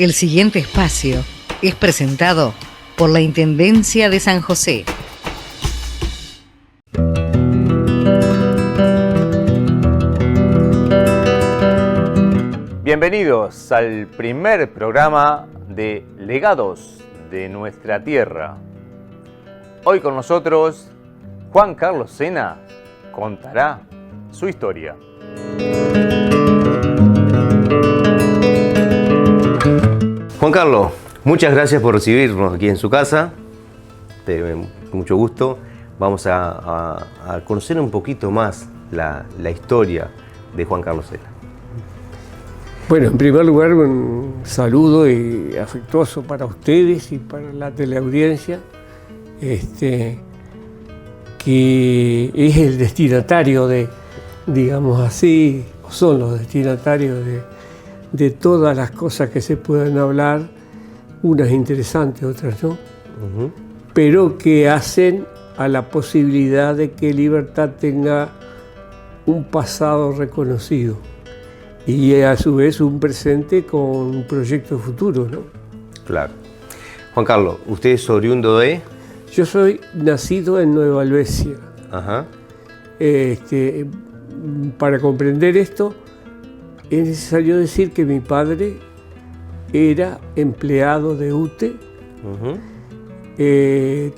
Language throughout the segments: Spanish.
El siguiente espacio es presentado por la Intendencia de San José. Bienvenidos al primer programa de Legados de nuestra tierra. Hoy con nosotros, Juan Carlos Sena contará su historia. Juan Carlos, muchas gracias por recibirnos aquí en su casa. Con mucho gusto. Vamos a conocer un poquito más la historia de Juan Carlos Sena. Bueno, en primer lugar, un saludo y afectuoso para ustedes y para la teleaudiencia, que es el destinatario de, digamos así, son los destinatarios de todas las cosas que se puedan hablar, unas interesantes, otras no, pero que hacen a la posibilidad de que Libertad tenga un pasado reconocido y a su vez un presente con un proyecto futuro, ¿no? Claro. Juan Carlos, ¿usted es oriundo de...? Yo soy nacido en Nueva Albesia. Ajá. Para comprender esto, es necesario decir que mi padre era empleado de UTE,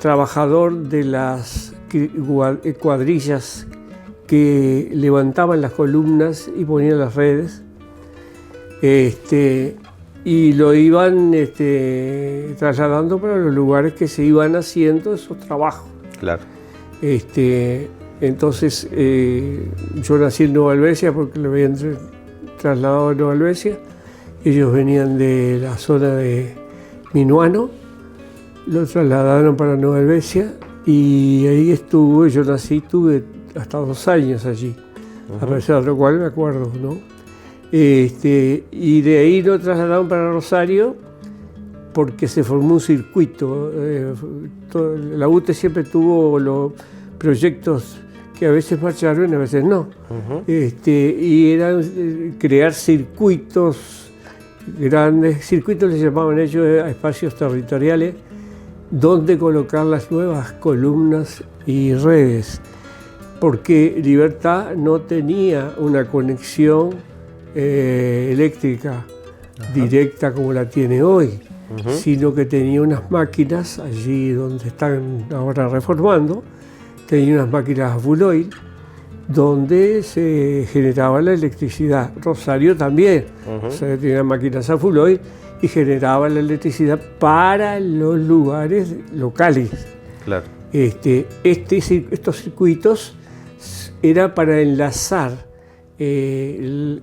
trabajador de las cuadrillas que levantaban las columnas y ponían las redes, y lo iban trasladando para los lugares que se iban haciendo esos trabajos. Claro. Entonces, yo nací en Nueva Albesia porque lo habían trasladado a Nueva Albesia. Ellos venían de la zona de Minuano, lo trasladaron para Nueva Albesia y ahí estuve, yo nací, tuve hasta 2 años allí, a pesar de lo cual me acuerdo, ¿no? Y de ahí lo trasladaron para Rosario porque se formó un circuito. La UTE siempre tuvo los proyectos que a veces marcharon y a veces no. Y eran crear circuitos grandes, circuitos les llamaban ellos a espacios territoriales, donde colocar las nuevas columnas y redes, porque Libertad no tenía una conexión eléctrica directa como la tiene hoy, sino que tenía unas máquinas allí donde están ahora reformando, tenía unas máquinas a full oil donde se generaba la electricidad. Rosario también, o sea, tenía máquinas a full oil y generaba la electricidad para los lugares locales. Claro. Estos circuitos era para enlazar la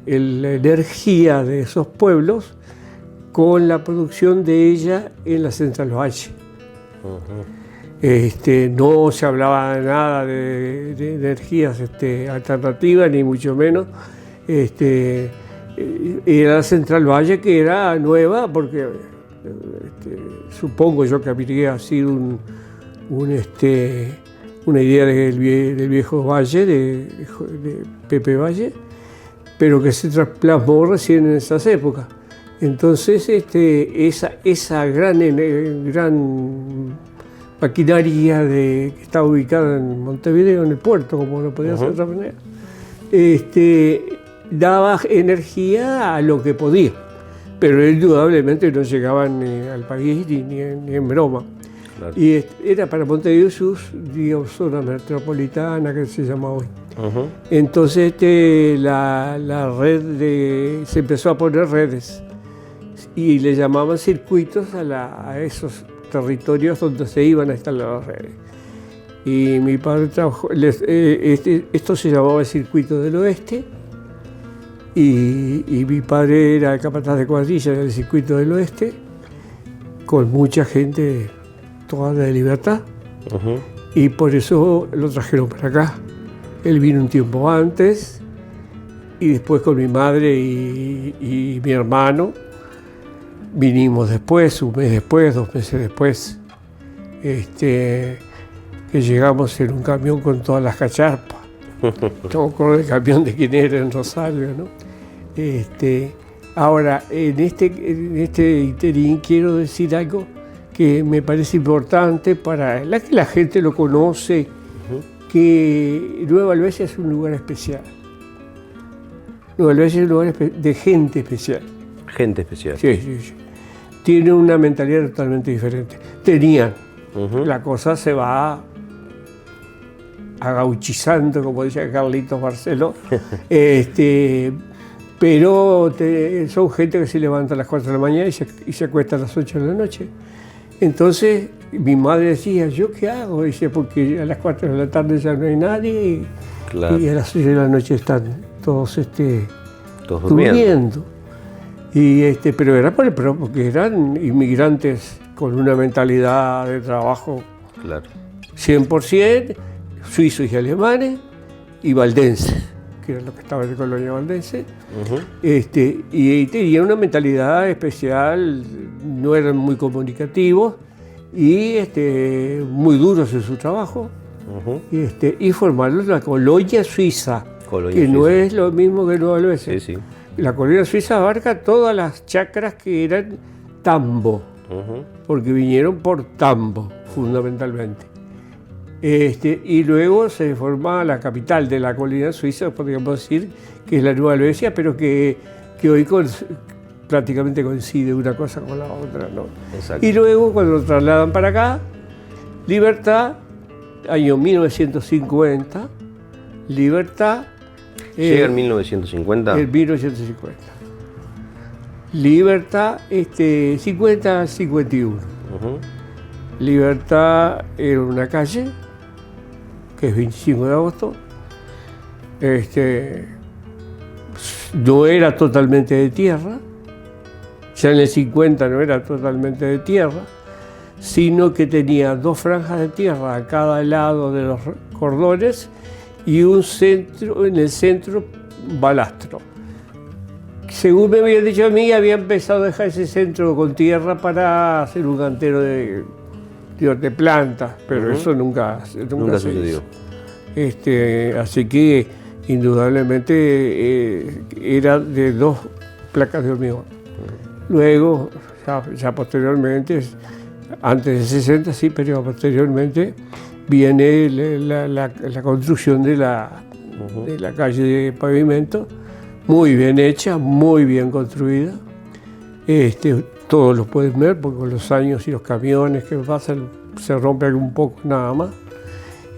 energía de esos pueblos con la producción de ella en la Central Valle. No se hablaba nada de energías alternativas, ni mucho menos. Era la Central Valle, que era nueva, porque supongo yo que habría sido una idea del viejo Valle, de Pepe Valle, pero que se plasmó recién en esas épocas. Entonces, esa gran maquinaria que estaba ubicada en Montevideo, en el puerto, como no podía ser de otra manera, daba energía a lo que podía, pero indudablemente no llegaban ni al país ni en broma. Claro. Y era para Montevideo Sur, digamos, zona metropolitana que se llama hoy. Entonces la red se empezó a poner redes y le llamaban circuitos a esos territorios donde se iban a instalar las redes. Y mi padre trabajó, esto se llamaba el Circuito del Oeste, y mi padre era el capataz de cuadrilla del Circuito del Oeste, con mucha gente toda de Libertad, y por eso lo trajeron para acá. Él vino un tiempo antes, y después con mi madre y mi hermano vinimos después, 1 mes después, 2 meses después, que llegamos en un camión con todas las cacharpas. Todo con el camión de quien era en Rosario, ¿no? Ahora, en este interín quiero decir algo que me parece importante para que la gente lo conoce, que Nueva Helvecia es un lugar especial. Nueva Helvecia es un lugar de gente especial. Gente especial. Sí, sí, sí. Tiene una mentalidad totalmente diferente. Tenían. La cosa se va agauchizando, como decía Carlitos Barceló. Pero son gente que se levanta a las 4 de la mañana y se acuesta a las 8 de la noche. Entonces, mi madre decía, ¿yo qué hago? Dice, porque a las 4 de la tarde ya no hay nadie Claro. y a las 8 de la noche están todos Todos durmiendo. Pero era porque eran inmigrantes con una mentalidad de trabajo Claro. 100%, suizos y alemanes y valdenses, que era lo que estaba en la colonia valdense. Y tenían una mentalidad especial, no eran muy comunicativos y muy duros en su trabajo. Y formaron la colonia suiza, que no es lo mismo que Nueva Helvecia. Sí, sí. La colonia suiza abarca todas las chacras que eran tambo, porque vinieron por tambo, fundamentalmente. Y luego se forma la capital de la colonia suiza, podríamos decir, que es la Nueva Helvecia, pero que hoy prácticamente coincide una cosa con la otra, ¿no? Exacto. Y luego, cuando lo trasladan para acá, Libertad, año 1950, Libertad... ¿Llega en 1950? En 1950. Libertad, 50-51. Libertad era una calle, que es 25 de agosto. No era totalmente de tierra, ya en el 50 no era totalmente de tierra, sino que tenía 2 franjas de tierra a cada lado de los cordones y un centro, en el centro, balastro. Según me habían dicho a mí, había empezado a dejar ese centro con tierra para hacer un cantero de plantas, pero eso nunca sucedió. Así que indudablemente era de 2 placas de hormigón. Luego, ya posteriormente, antes del 60 sí, pero posteriormente viene la construcción de la calle de pavimento, muy bien hecha, muy bien construida. Todos lo pueden ver porque con los años y los camiones que pasan se rompe un poco nada más,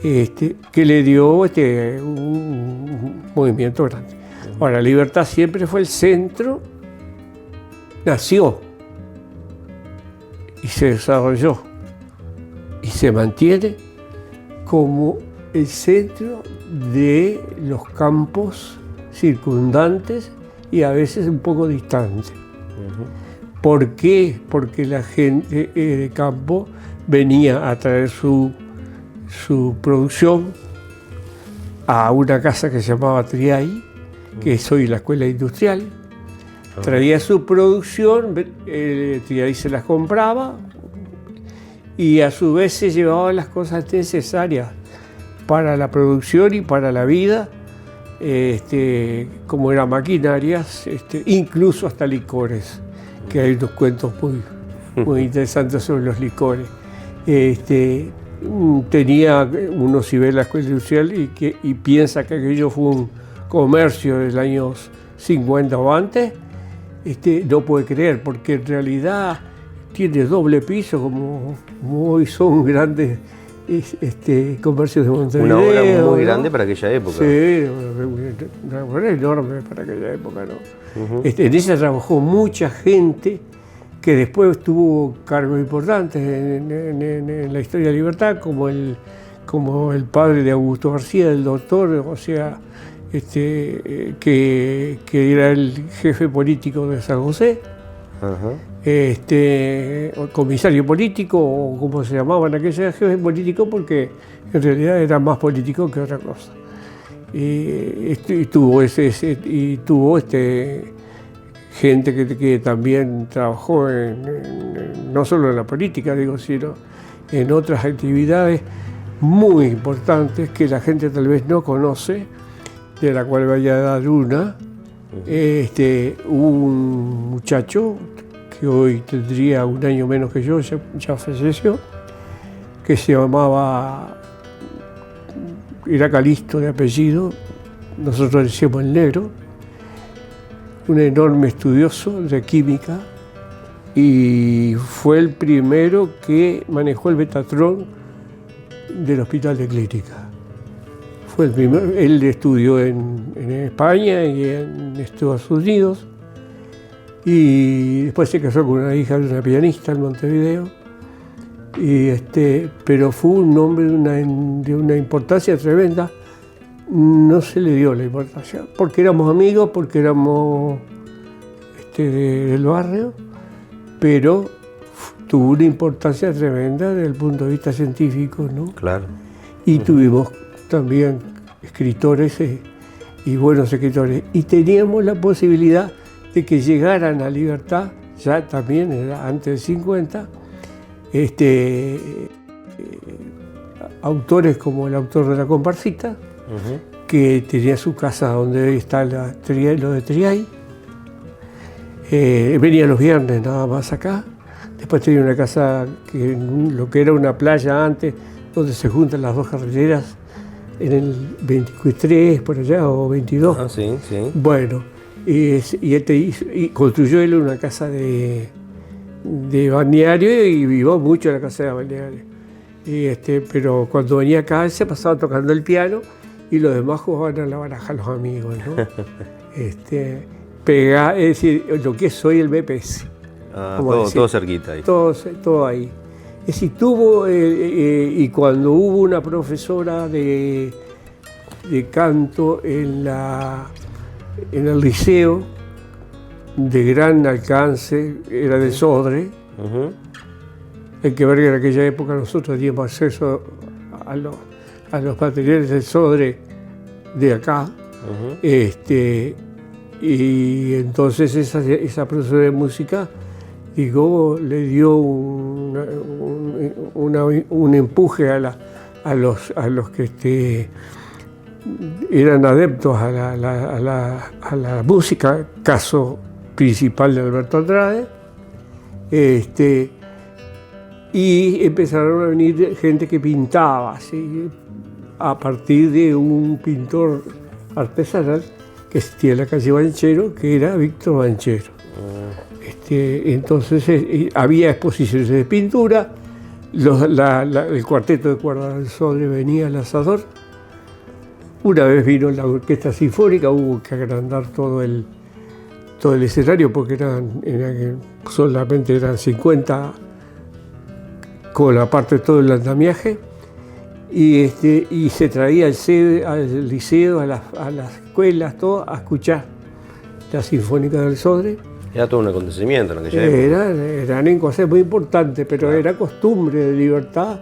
que le dio un movimiento grande. Ahora, Libertad siempre fue el centro, nació y se desarrolló y se mantiene como el centro de los campos circundantes y a veces un poco distantes. ¿Por qué? Porque la gente de campo venía a traer su producción a una casa que se llamaba Triay, que es hoy la escuela industrial. Traía su producción, Triay se las compraba y a su vez se llevaba las cosas necesarias para la producción y para la vida, como eran maquinarias, incluso hasta licores, que hay unos cuentos muy interesantes sobre los licores. Uno si ve la escuela industrial y piensa que aquello fue un comercio de los años 50 o antes, no puede creer, porque en realidad tiene doble piso, como hoy son grandes comercios de Montevideo. Una obra muy ¿no? grande para aquella época. Sí, una obra enorme para aquella época, ¿no? En ella trabajó mucha gente que después tuvo cargos importantes en la historia de Libertad, como el padre de Augusto García, el doctor, o sea, que era el jefe político de San José, o comisario político, o como se llamaban en aquella jefe político, porque en realidad era más político que otra cosa. Y tuvo gente que también trabajó no solo en la política, sino en otras actividades muy importantes que la gente tal vez no conoce, de la cual voy a dar una, Hubo un muchacho que hoy tendría un año menos que yo, ya falleció, que se llamaba, era Calisto de apellido, nosotros le decíamos el Negro, un enorme estudioso de química, y fue el primero que manejó el Betatrón del Hospital de Clínica. Fue el primero, él estudió en España y en Estados Unidos, y después se casó con una hija de una pianista en Montevideo, pero fue un hombre de una importancia tremenda. No se le dio la importancia, porque éramos amigos, porque éramos del barrio, pero tuvo una importancia tremenda desde el punto de vista científico, ¿no? Claro. Y tuvimos también escritores y buenos escritores. Y teníamos la posibilidad de que llegaran a Libertad, ya también era antes del 50, autores como el autor de La Comparsita, que tenía su casa donde hoy está lo de Triay. Venía los viernes nada más acá. Después tenía una casa, lo que era una playa antes, donde se juntan las dos carreteras, en el 23 por allá, o 22. Ah, sí, sí. Bueno, y construyó él una casa de balneario y vivió mucho en la casa de balneario. Pero cuando venía acá, él se pasaba tocando el piano y los demás jugaban a la baraja, los amigos, ¿no? Es decir, lo que es hoy el BPS. Todo cerquita ahí. Todo ahí. Es decir, y cuando hubo una profesora de canto en el liceo, de gran alcance, era de Sodre. Hay que ver que en aquella época nosotros teníamos acceso a los materiales del Sodre de acá. Y entonces esa profesora de música, le dio un empuje a los que eran adeptos a la música, caso principal de Alberto Andrade, y empezaron a venir gente que pintaba, ¿sí? A partir de un pintor artesanal que existía en la calle Banchero, que era Víctor Banchero. Entonces había exposiciones de pintura, el cuarteto de cuerdas del Sodre venía al Asador. Una vez vino la orquesta sinfónica, hubo que agrandar todo el escenario porque solamente eran 50 con aparte todo el andamiaje, y se traía al liceo, a las escuelas, todo, a escuchar la Sinfónica del Sodre. Era todo un acontecimiento en aquella época. Eran cosas muy importantes, pero era costumbre de Libertad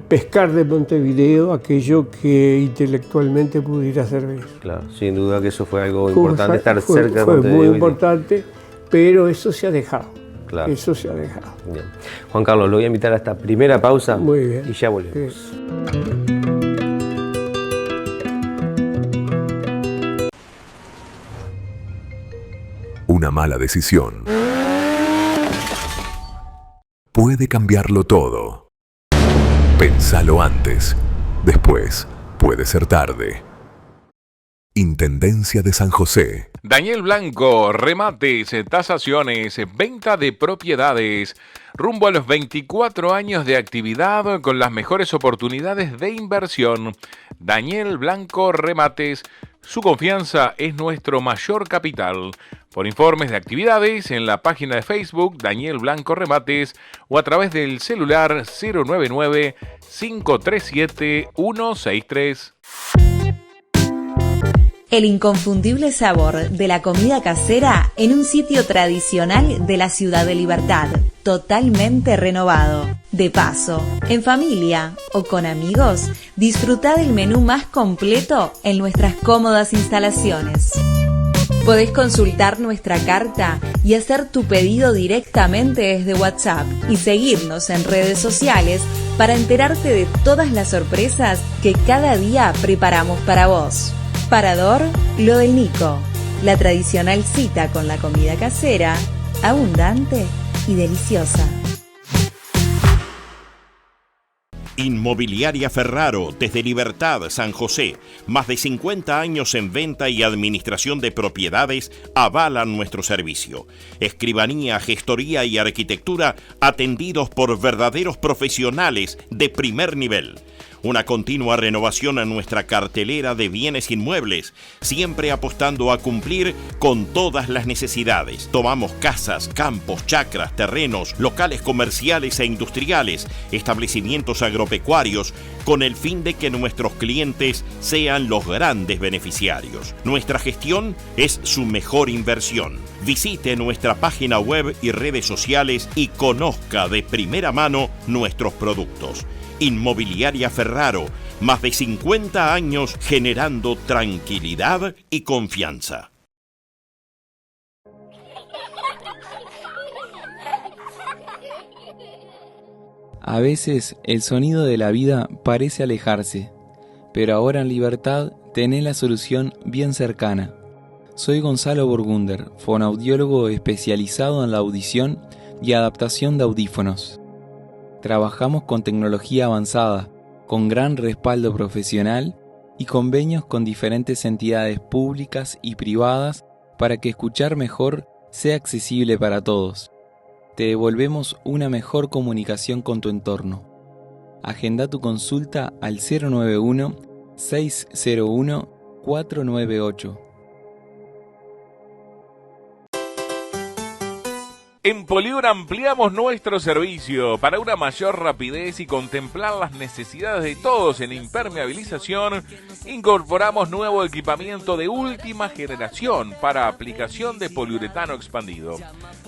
pescar de Montevideo aquello que intelectualmente pudiera servir. Claro, sin duda que eso fue algo importante, estar cerca de Montevideo. Fue muy importante, pero eso se ha dejado. Claro. Eso se ha dejado. Bien. Juan Carlos, lo voy a invitar a esta primera pausa. Muy bien. Y ya volvemos. Una mala decisión puede cambiarlo todo. Pensalo antes. Después puede ser tarde. Intendencia de San José. Daniel Blanco, remates, tasaciones, venta de propiedades. Rumbo a los 24 años de actividad con las mejores oportunidades de inversión. Daniel Blanco Remates, su confianza es nuestro mayor capital. Por informes de actividades en la página de Facebook Daniel Blanco Remates o a través del celular 099-537-163. El inconfundible sabor de la comida casera en un sitio tradicional de la ciudad de Libertad, totalmente renovado. De paso, en familia o con amigos, disfruta del menú más completo en nuestras cómodas instalaciones. Podés consultar nuestra carta y hacer tu pedido directamente desde WhatsApp y seguirnos en redes sociales para enterarte de todas las sorpresas que cada día preparamos para vos. Parador Lo del Nico. La tradicional cita con la comida casera, abundante y deliciosa. Inmobiliaria Ferraro, desde Libertad, San José. Más de 50 años en venta y administración de propiedades avalan nuestro servicio. Escribanía, gestoría y arquitectura atendidos por verdaderos profesionales de primer nivel. Una continua renovación a nuestra cartelera de bienes inmuebles, siempre apostando a cumplir con todas las necesidades. Tomamos casas, campos, chacras, terrenos, locales comerciales e industriales, establecimientos agropecuarios, con el fin de que nuestros clientes sean los grandes beneficiarios. Nuestra gestión es su mejor inversión. Visite nuestra página web y redes sociales y conozca de primera mano nuestros productos. Inmobiliaria Ferraro, más de 50 años generando tranquilidad y confianza. A veces el sonido de la vida parece alejarse, pero ahora en Libertad tenés la solución bien cercana. Soy Gonzalo Burgunder, fonoaudiólogo especializado en la audición y adaptación de audífonos. Trabajamos con tecnología avanzada, con gran respaldo profesional y convenios con diferentes entidades públicas y privadas para que escuchar mejor sea accesible para todos. Te devolvemos una mejor comunicación con tu entorno. Agenda tu consulta al 091-601-498. En Poliur ampliamos nuestro servicio para una mayor rapidez y contemplar las necesidades de todos en impermeabilización. Incorporamos nuevo equipamiento de última generación para aplicación de poliuretano expandido.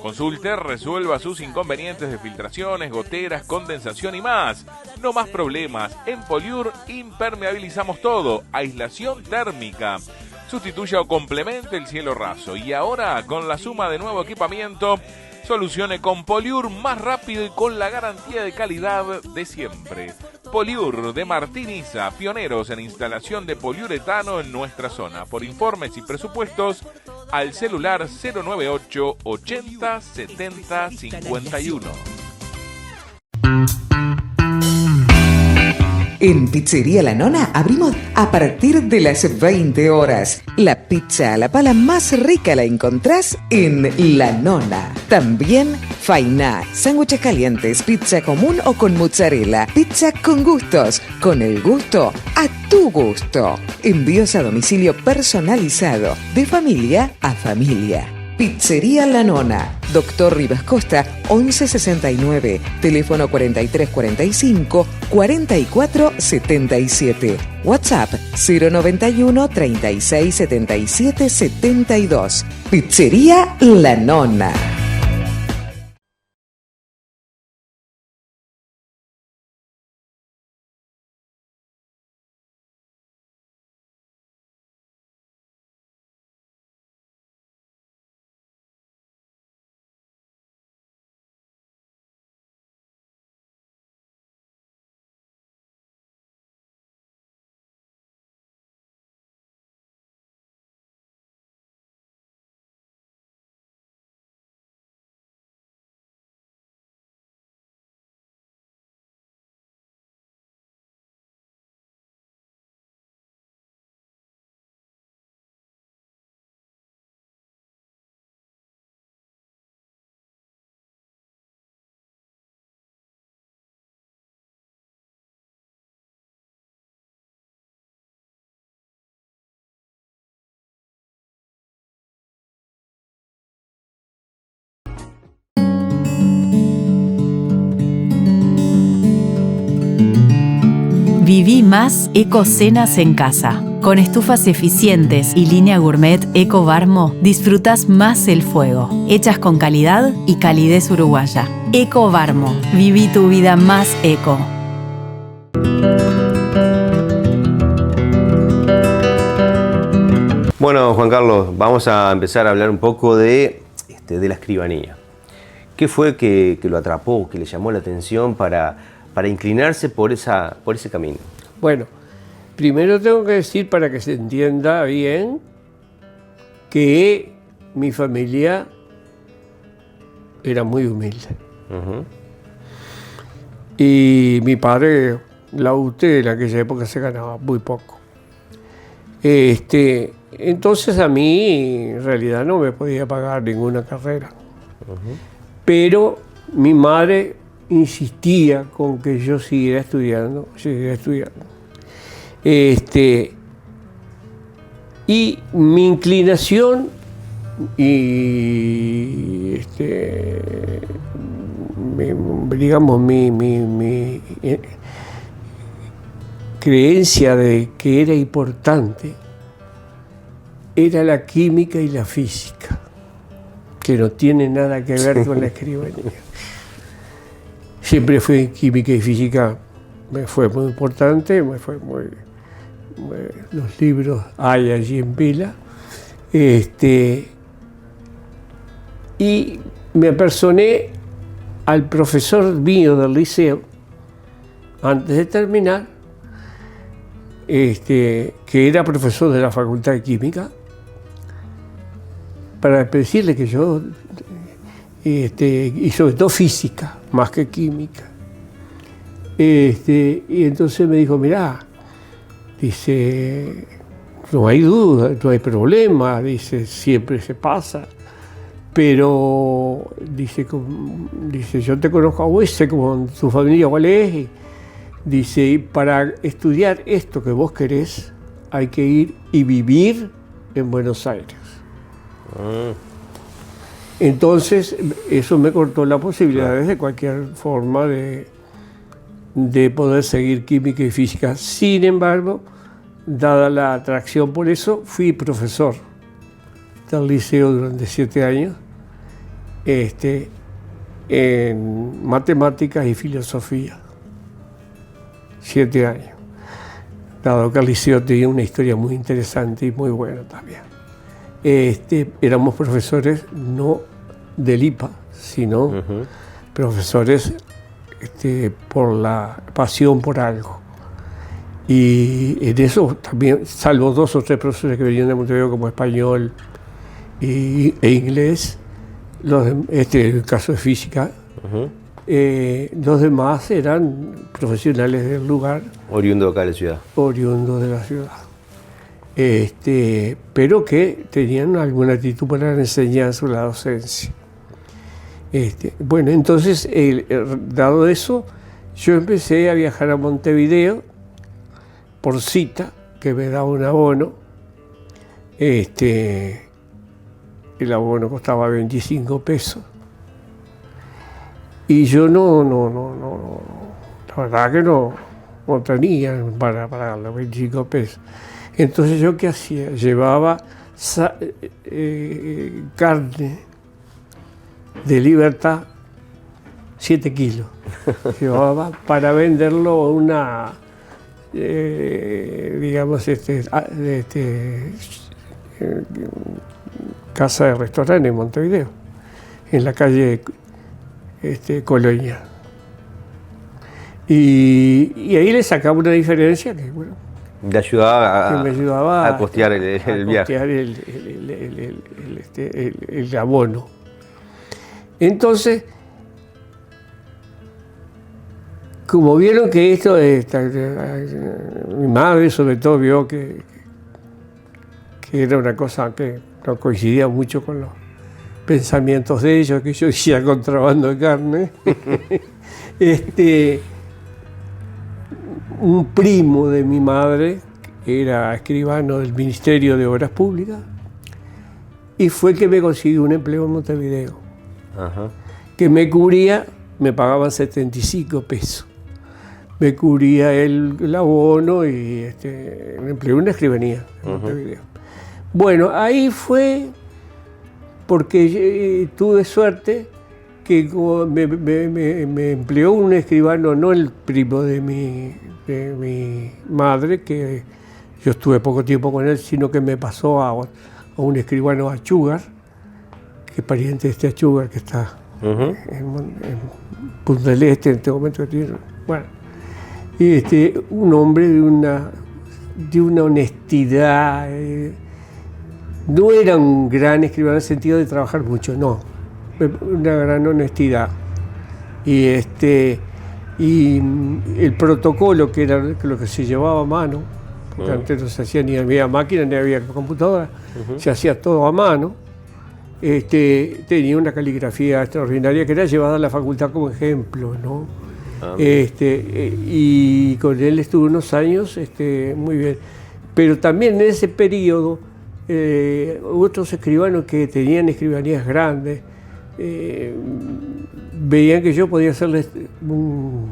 Consulte, resuelva sus inconvenientes de filtraciones, goteras, condensación y más. No más problemas. En Poliur impermeabilizamos todo. Aislación térmica. Sustituya o complemente el cielo raso. Y ahora, con la suma de nuevo equipamiento, solucione con Poliur más rápido y con la garantía de calidad de siempre. Poliur de Martiniza, pioneros en instalación de poliuretano en nuestra zona. Por informes y presupuestos, al celular 098 80 70 51. En Pizzería La Nona abrimos a partir de las 20 horas. La pizza a la pala más rica la encontrás en La Nona. También fainá, sándwiches calientes, pizza común o con mozzarella, pizza con gustos, con el gusto a tu gusto. Envíos a domicilio personalizado, de familia a familia. Pizzería La Nona, Doctor Rivas Costa, 1169, teléfono 4345 4477, WhatsApp 091 36 77 72. Pizzería La Nona. Viví más ecocenas en casa. Con estufas eficientes y línea gourmet Eco Barmo, disfrutas más el fuego. Hechas con calidad y calidez uruguaya. Eco Barmo. Viví tu vida más eco. Bueno, Juan Carlos, vamos a empezar a hablar un poco de la escribanía. ¿Qué fue que lo atrapó, que le llamó la atención para inclinarse por ese camino? Bueno, primero tengo que decir, para que se entienda bien, que mi familia era muy humilde. Y mi padre, la UT en aquella época se ganaba muy poco. Entonces a mí en realidad no me podía pagar ninguna carrera. Pero mi madre insistía con que yo siguiera estudiando. Y mi inclinación y digamos mi creencia de que era importante era la química y la física, que no tiene nada que ver con la escribanía. Siempre fue química y física, me fue muy importante, los libros hay allí en pila. Y me apersoné al profesor mío del liceo, antes de terminar, que era profesor de la Facultad de Química, para decirle que yo, y sobre todo física, más que química. Y entonces me dijo, mirá, dice, no hay duda, no hay problema, dice, siempre se pasa, pero dice, yo te conozco a vos, sé como tu familia cuál es, y dice, y para estudiar esto que vos querés, hay que ir y vivir en Buenos Aires. Entonces, eso me cortó las posibilidades de cualquier forma de poder seguir química y física. Sin embargo, dada la atracción por eso, fui profesor del liceo durante 7 años, en matemáticas y filosofía. 7 años. Dado que el liceo tenía una historia muy interesante y muy buena también. Éramos profesores no del IPA, sino profesores por la pasión por algo. Y en eso también, salvo 2 o 3 profesores que venían de Montevideo como español e inglés, en el caso de física, los demás eran profesionales del lugar. Oriundo acá de la ciudad. Oriundo de la ciudad. Pero que tenían alguna actitud para la enseñanza o la docencia. Bueno, entonces, dado eso, yo empecé a viajar a Montevideo por cita, que me daba un abono. El abono costaba 25 pesos. Y yo la verdad que no tenía para pagar los 25 pesos. Entonces, ¿yo qué hacía? Llevaba carne de Libertad, 7 kilos. Llevaba para venderlo una, digamos, casa de restaurante en Montevideo, en la calle Colonia. Y ahí le sacaba una diferencia que, bueno, me ayudaba a costear el viaje. El abono. Entonces, como vieron que esto, mi madre sobre todo vio que era una cosa que no coincidía mucho con los pensamientos de ellos, que yo hacía contrabando de carne. Un primo de mi madre era escribano del Ministerio de Obras Públicas y fue el que me consiguió un empleo en Montevideo, que me cubría, me pagaban 75 pesos, me cubría el abono y un empleo, una escribanía en Montevideo. Bueno, ahí fue porque tuve suerte que me empleó un escribano, no el primo de mi madre, que yo estuve poco tiempo con él, sino que me pasó a un escribano Achugar, que es pariente de este Achugar que está en Punta del Este en este momento que tiene. Bueno, un hombre de una honestidad No era un gran escribano en el sentido de trabajar mucho, no. Una gran honestidad. Y el protocolo, que era lo que se llevaba a mano, porque antes no se hacía ni había máquina ni había computadora, se hacía todo a mano. Tenía una caligrafía extraordinaria que era llevada a la facultad como ejemplo, ¿no? Y con él estuve unos años muy bien. Pero también en ese periodo, otros escribanos que tenían escribanías grandes, veían que yo podía hacerles una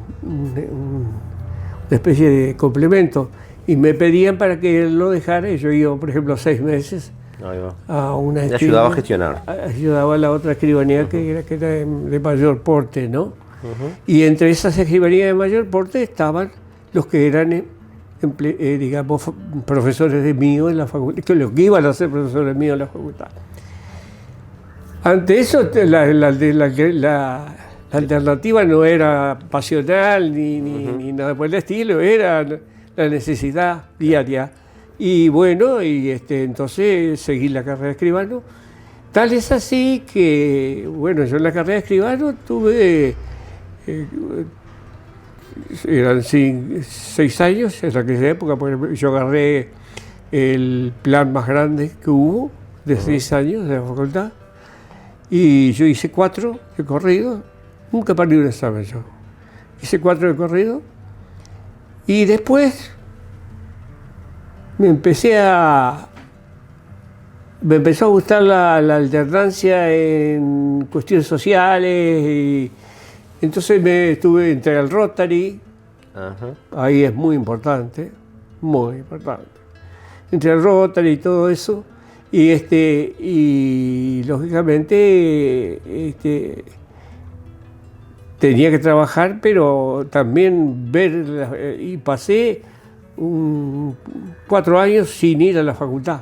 especie de complemento y me pedían para que lo dejara, y yo iba, por ejemplo, 6 meses a una escribanía. Ayudaba a gestionar. Ayudaba a la otra escribanía que era de mayor porte, ¿no? Y entre esas escribanías de mayor porte estaban los que eran, digamos, profesores de mío en la facultad, los que iban a ser profesores míos en la facultad. Ante eso, la alternativa no era pasional ni nada por el estilo, era la necesidad diaria. Y bueno, entonces seguí la carrera de escribano. Tal es así que, bueno, yo en la carrera de escribano tuve, eran 6 años en aquella época, porque yo agarré el plan más grande que hubo, de 6 años de la facultad. Y yo hice 4 de corrido, nunca perdí un examen yo. Hice 4 de corrido y después me empezó a gustar la alternancia en cuestiones sociales y entonces entré al Rotary. Ahí es muy importante, Entré al Rotary y todo eso. Y lógicamente tenía que trabajar, pero también ver, y pasé 4 años sin ir a la facultad.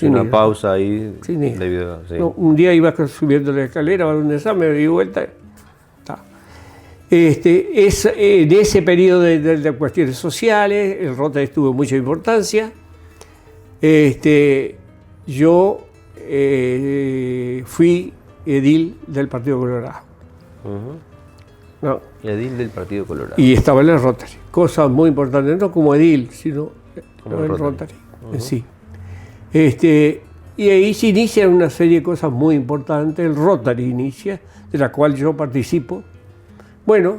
Una pausa ahí. Sin ir. Debido, sí. No, un día iba subiendo la escalera para un examen, me di vuelta. En ese periodo de cuestiones sociales, el Rotary tuvo mucha importancia. Yo fui edil del Partido Colorado. No. Edil del Partido Colorado. Y estaba en el Rotary. Cosa muy importante, no como edil, sino como el Rotary en sí. Y ahí se inician una serie de cosas muy importantes. El Rotary inicia, de la cual yo participo. Bueno,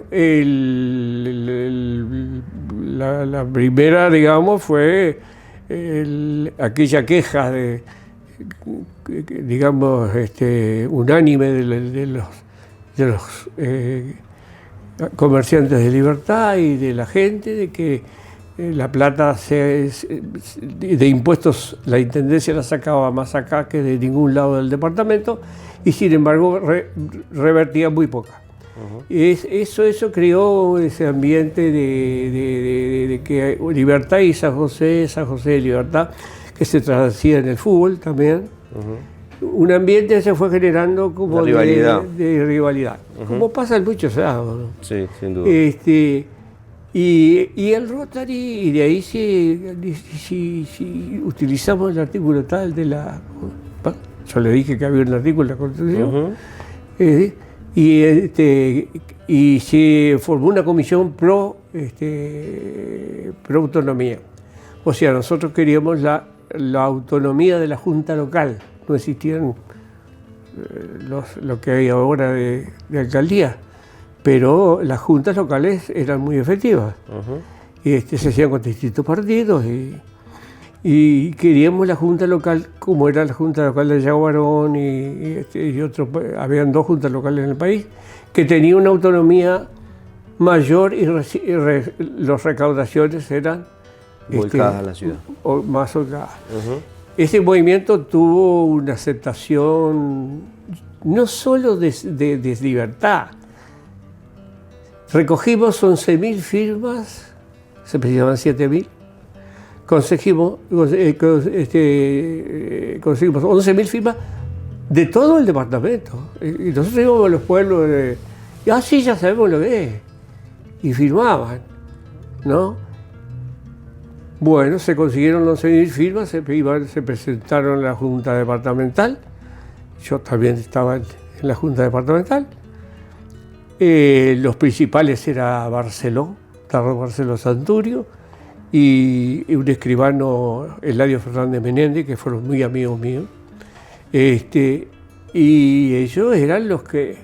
la primera, digamos, fue aquella queja digamos, unánime de los comerciantes de Libertad y de la gente, de que la plata de impuestos la Intendencia la sacaba más acá que de ningún lado del departamento, y sin embargo revertía muy poca. Eso creó ese ambiente de que Libertad y San José de Libertad, que se traducía en el fútbol también. Un ambiente se fue generando como de rivalidad, como pasa en muchos lados, ¿no? Sí, sin duda. Y el Rotary, y de ahí si utilizamos el artículo tal de la... Yo le dije que había un artículo en la Constitución. Y se formó una comisión pro autonomía. O sea, nosotros queríamos la autonomía de la Junta Local. No existían lo que hay ahora de alcaldía, pero las juntas locales eran muy efectivas. Y se hacían con distintos partidos y queríamos la Junta Local como era la Junta Local de Yaguarón y otros. Habían 2 juntas locales en el país que tenían una autonomía mayor y las recaudaciones eran volcadas a la ciudad. Más holgadas. Ese movimiento tuvo una aceptación no solo de Libertad. Recogimos 11.000 firmas, se precisaban 7.000. Conseguimos 11.000 firmas de todo el departamento. Y nosotros íbamos a los pueblos sí, ya sabemos lo que es. Y firmaban, ¿no? Bueno, se consiguieron 11.000 firmas, se presentaron a la Junta Departamental. Yo también estaba en la Junta Departamental. Los principales era Barceló, Carlos Barceló Santurio, y un escribano, Eladio Fernández Menéndez, que fueron muy amigos míos. Y ellos eran los que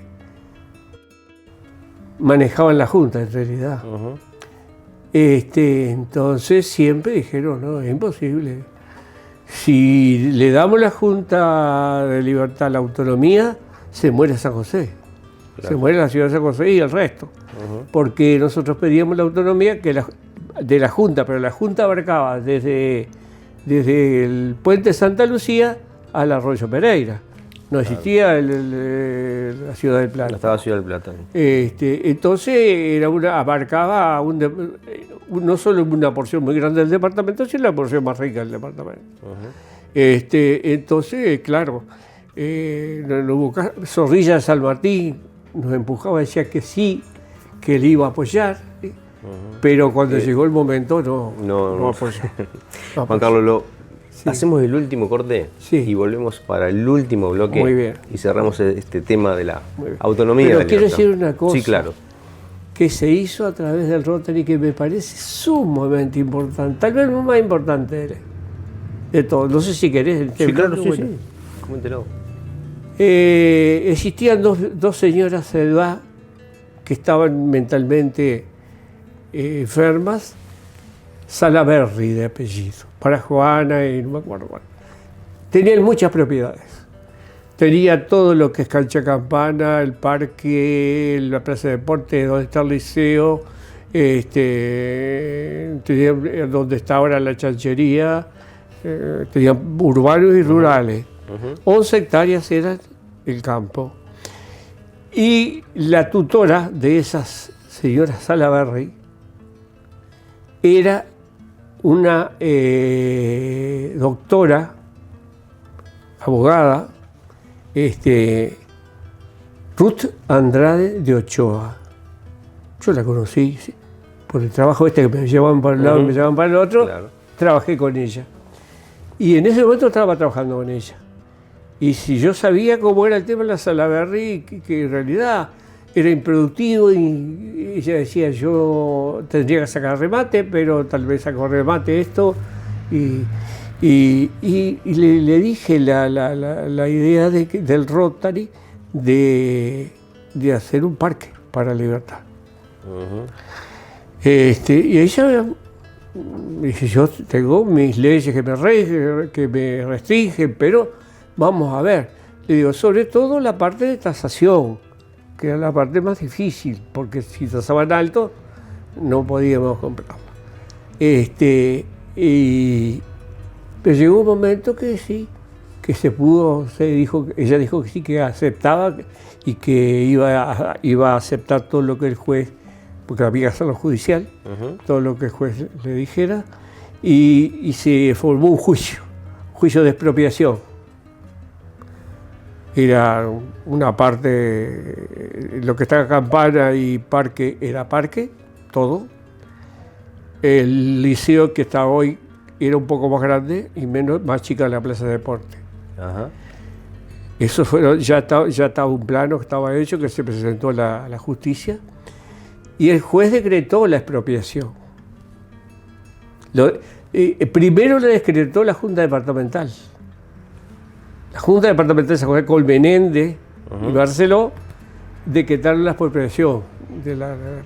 manejaban la Junta, en realidad. Ujú. Entonces siempre dijeron, no, es imposible. Si le damos la Junta de Libertad la autonomía, se muere San José. Claro. Se muere la ciudad de San José y el resto. Porque nosotros pedíamos la autonomía de la Junta, pero la Junta abarcaba desde el puente Santa Lucía al Arroyo Pereira. No existía la Ciudad del Plata. No estaba Ciudad del Plata. Entonces abarcaba no solo una porción muy grande del departamento, sino la porción más rica del departamento. Entonces, claro, no hubo Zorrilla de San Martín nos empujaba, decía que sí, que él iba a apoyar, pero cuando llegó el momento no apoyó. Juan Carlos, hacemos el último corte y volvemos para el último bloque. Muy bien. Y cerramos este tema de la autonomía. Pero de la quiero libertad. decir una cosa. Sí, claro. Que se hizo a través del Rotary, que me parece sumamente importante, tal vez lo más importante de todo. No sé si querés. Sí, claro, sí. Coméntelo. Existían dos señoras de edad que estaban mentalmente enfermas, Salaberry de apellido, para Juana y no me acuerdo cuál. Tenían muchas propiedades. Tenía todo lo que es cancha campana, el parque, la plaza de deportes, donde está el liceo, tenía donde está ahora la chanchería, tenían urbanos y rurales. 11 hectáreas eran el campo. Y la tutora de esas señoras Salaberry era una doctora, abogada, Ruth Andrade de Ochoa. Yo la conocí por el trabajo que me llevaban para un lado y me llevaban para el otro. Claro. Trabajé con ella. Y en ese momento estaba trabajando con ella. Y si yo sabía cómo era el tema de la Salaberry, que en realidad era improductivo, y ella decía, yo tendría que sacar remate, pero tal vez saco remate esto. Y le dije la idea del Rotary de hacer un parque para Libertad. Y ella me dice, yo tengo mis leyes que me restringen, pero vamos a ver. Le digo, sobre todo la parte de tasación, que era la parte más difícil, porque si tasaban alto no podíamos comprarlo. Pero llegó un momento que sí, que se pudo, ella dijo que sí, que aceptaba y que iba a aceptar todo lo que el juez, porque había que hacerlo judicial, todo lo que el juez le dijera, y se formó un juicio de expropiación. Era una parte, lo que estaba Campana y Parque era parque, todo. El liceo que está hoy era un poco más grande y más chica la plaza de deporte. Eso ya estaba un plano que estaba hecho, que se presentó a la justicia, y el juez decretó la expropiación. Primero le decretó la Junta Departamental. La Junta Departamental se fue con Menéndez y Barceló, decretaron la expropiación,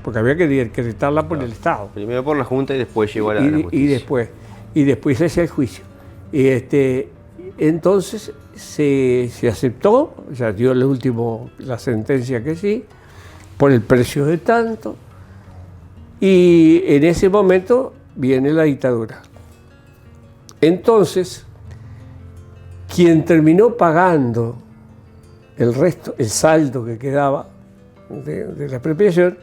porque había que decretarla por el Estado. Primero por la Junta y después llegó a la justicia. Y después se hacía el juicio. Entonces se aceptó, ya dio la sentencia que sí, por el precio de tanto, y en ese momento viene la dictadura. Entonces, quien terminó pagando el resto, el saldo que quedaba de la expropiación,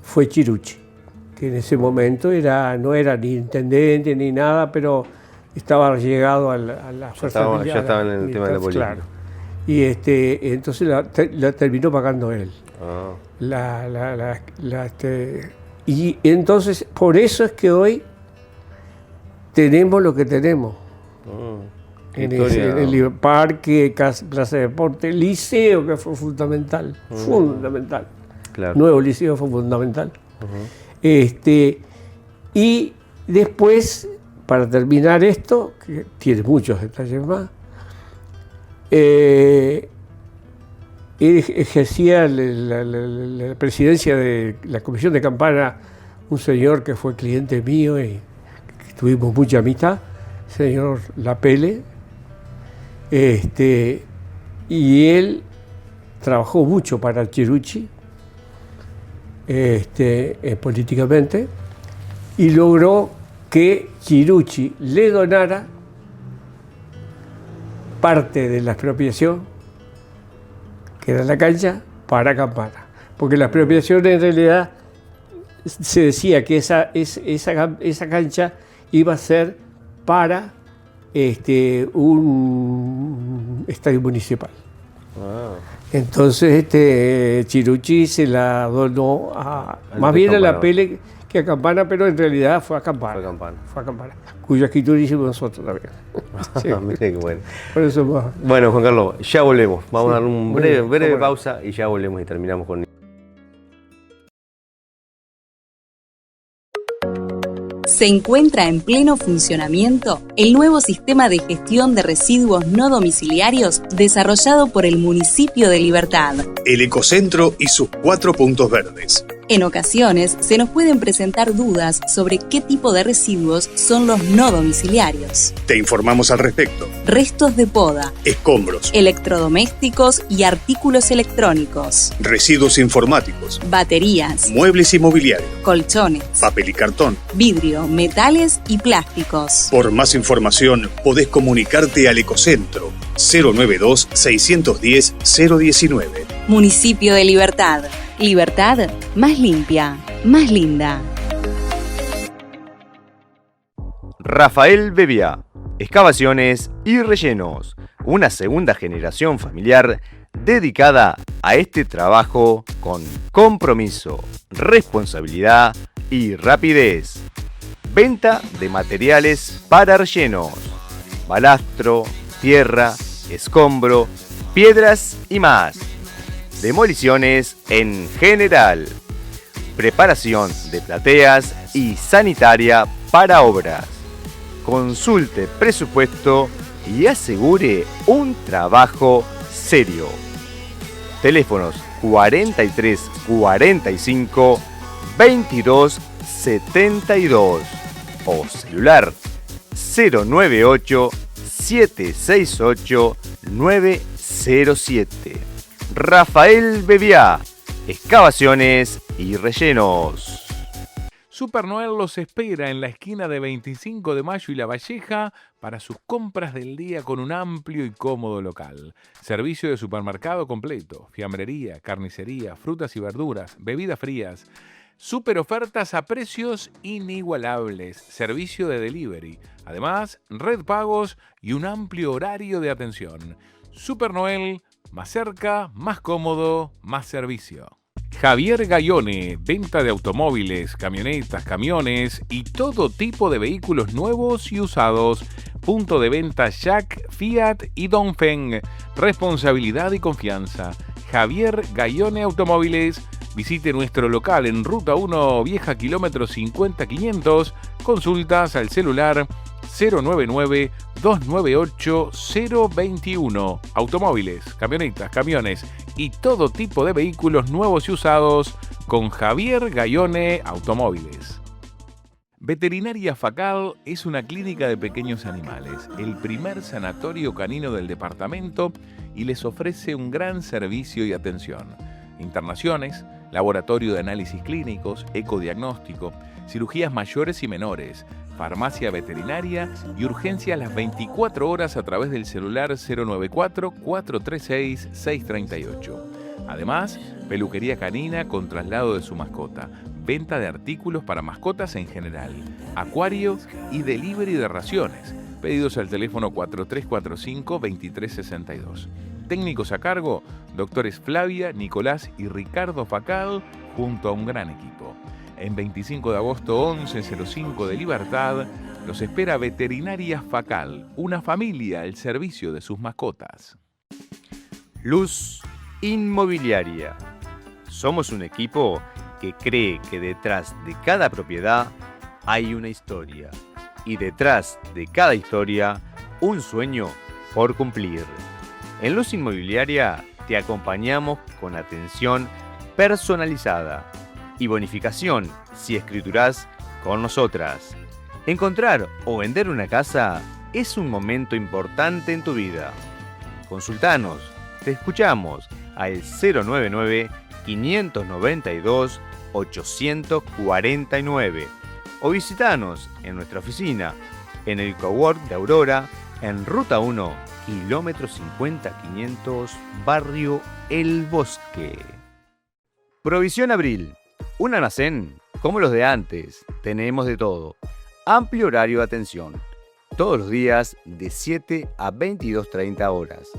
fue Chirucci, que en ese momento no era ni intendente ni nada, pero estaba llegado a la fuerza militar. Ya estaba en el tema de la política. Claro. Y entonces la terminó pagando él. Y entonces, por eso es que hoy tenemos lo que tenemos. En historia. el parque, plaza de deporte, liceo, que fue fundamental, fundamental. Claro. Nuevo liceo fue fundamental. Y después, para terminar esto, que tiene muchos detalles más, ejercía la presidencia de la Comisión de Campana un señor que fue cliente mío y que tuvimos mucha amistad, señor Lapele, y él trabajó mucho para Chirucci políticamente y logró que Chirucci le donara parte de la expropiación, que era la cancha, para Campana. Porque la expropiación en realidad se decía que esa cancha iba a ser para un estadio municipal. Entonces Chirucci se la donó más bien a Lapele que a Campana, pero en realidad fue a Campana. Fue a Campana, cuya escritura hicimos nosotros también. Sí. Mire qué bueno. Por eso, bueno, Juan Carlos, ya volvemos. Vamos a dar un breve pausa y ya volvemos y terminamos con... Se encuentra en pleno funcionamiento el nuevo sistema de gestión de residuos no domiciliarios desarrollado por el municipio de Libertad. El Ecocentro y sus 4 puntos verdes. En ocasiones se nos pueden presentar dudas sobre qué tipo de residuos son los no domiciliarios. Te informamos al respecto. Restos de poda, escombros, electrodomésticos y artículos electrónicos, residuos informáticos, baterías, muebles y mobiliario, colchones, papel y cartón, vidrio, metales y plásticos. Por más información podés comunicarte al Ecocentro 092-610-019. Municipio de Libertad. Libertad más limpia, más linda. Rafael Bebiá, excavaciones y rellenos, una segunda generación familiar dedicada a este trabajo con compromiso, responsabilidad y rapidez. Venta de materiales para rellenos, balastro, tierra, escombro, piedras y más. Demoliciones en general. Preparación de plateas y sanitaria para obras. Consulte presupuesto y asegure un trabajo serio. Teléfonos 43 45 22 72 o celular 098 768 907. Rafael Bebiá, excavaciones y rellenos. Super Noel los espera en la esquina de 25 de Mayo y La Valleja para sus compras del día con un amplio y cómodo local. Servicio de supermercado completo, fiambrería, carnicería, frutas y verduras, bebidas frías. Super ofertas a precios inigualables, servicio de delivery. Además, red pagos y un amplio horario de atención. Super Noel, más cerca, más cómodo, más servicio. Javier Gayone, venta de automóviles, camionetas, camiones y todo tipo de vehículos nuevos y usados. Punto de venta Jack, Fiat y Dongfeng. Responsabilidad y confianza. Javier Gayone Automóviles. Visite nuestro local en Ruta 1 Vieja, kilómetro 50-500. Consultas al celular 099-298-021. Automóviles, camionetas, camiones y todo tipo de vehículos nuevos y usados con Javier Gayone Automóviles. Veterinaria Facal es una clínica de pequeños animales, el primer sanatorio canino del departamento y les ofrece un gran servicio y atención. Internaciones, laboratorio de análisis clínicos, ecodiagnóstico, cirugías mayores y menores, farmacia veterinaria y urgencia las 24 horas a través del celular 094-436-638. Además, peluquería canina con traslado de su mascota, venta de artículos para mascotas en general, acuario y delivery de raciones. Pedidos al teléfono 4345-2362. Técnicos a cargo, doctores Flavia, Nicolás y Ricardo Facal, junto a un gran equipo. En 25 de agosto 1105 de Libertad, Los espera Veterinaria Facal, una familia al servicio de sus mascotas. Luz Inmobiliaria. Somos un equipo que cree que detrás de cada propiedad hay una historia y detrás de cada historia un sueño por cumplir. En Luz Inmobiliaria te acompañamos con atención personalizada y bonificación si escriturás con nosotras. Encontrar o vender una casa es un momento importante en tu vida. Consultanos, te escuchamos al 099-592-849 o visitanos en nuestra oficina en el Cowork de Aurora en Ruta 1, kilómetro 50-500, barrio El Bosque. Provisión Abril, un almacén como los de antes. Tenemos de todo. Amplio horario de atención. Todos los días de 7 a 22:30 horas.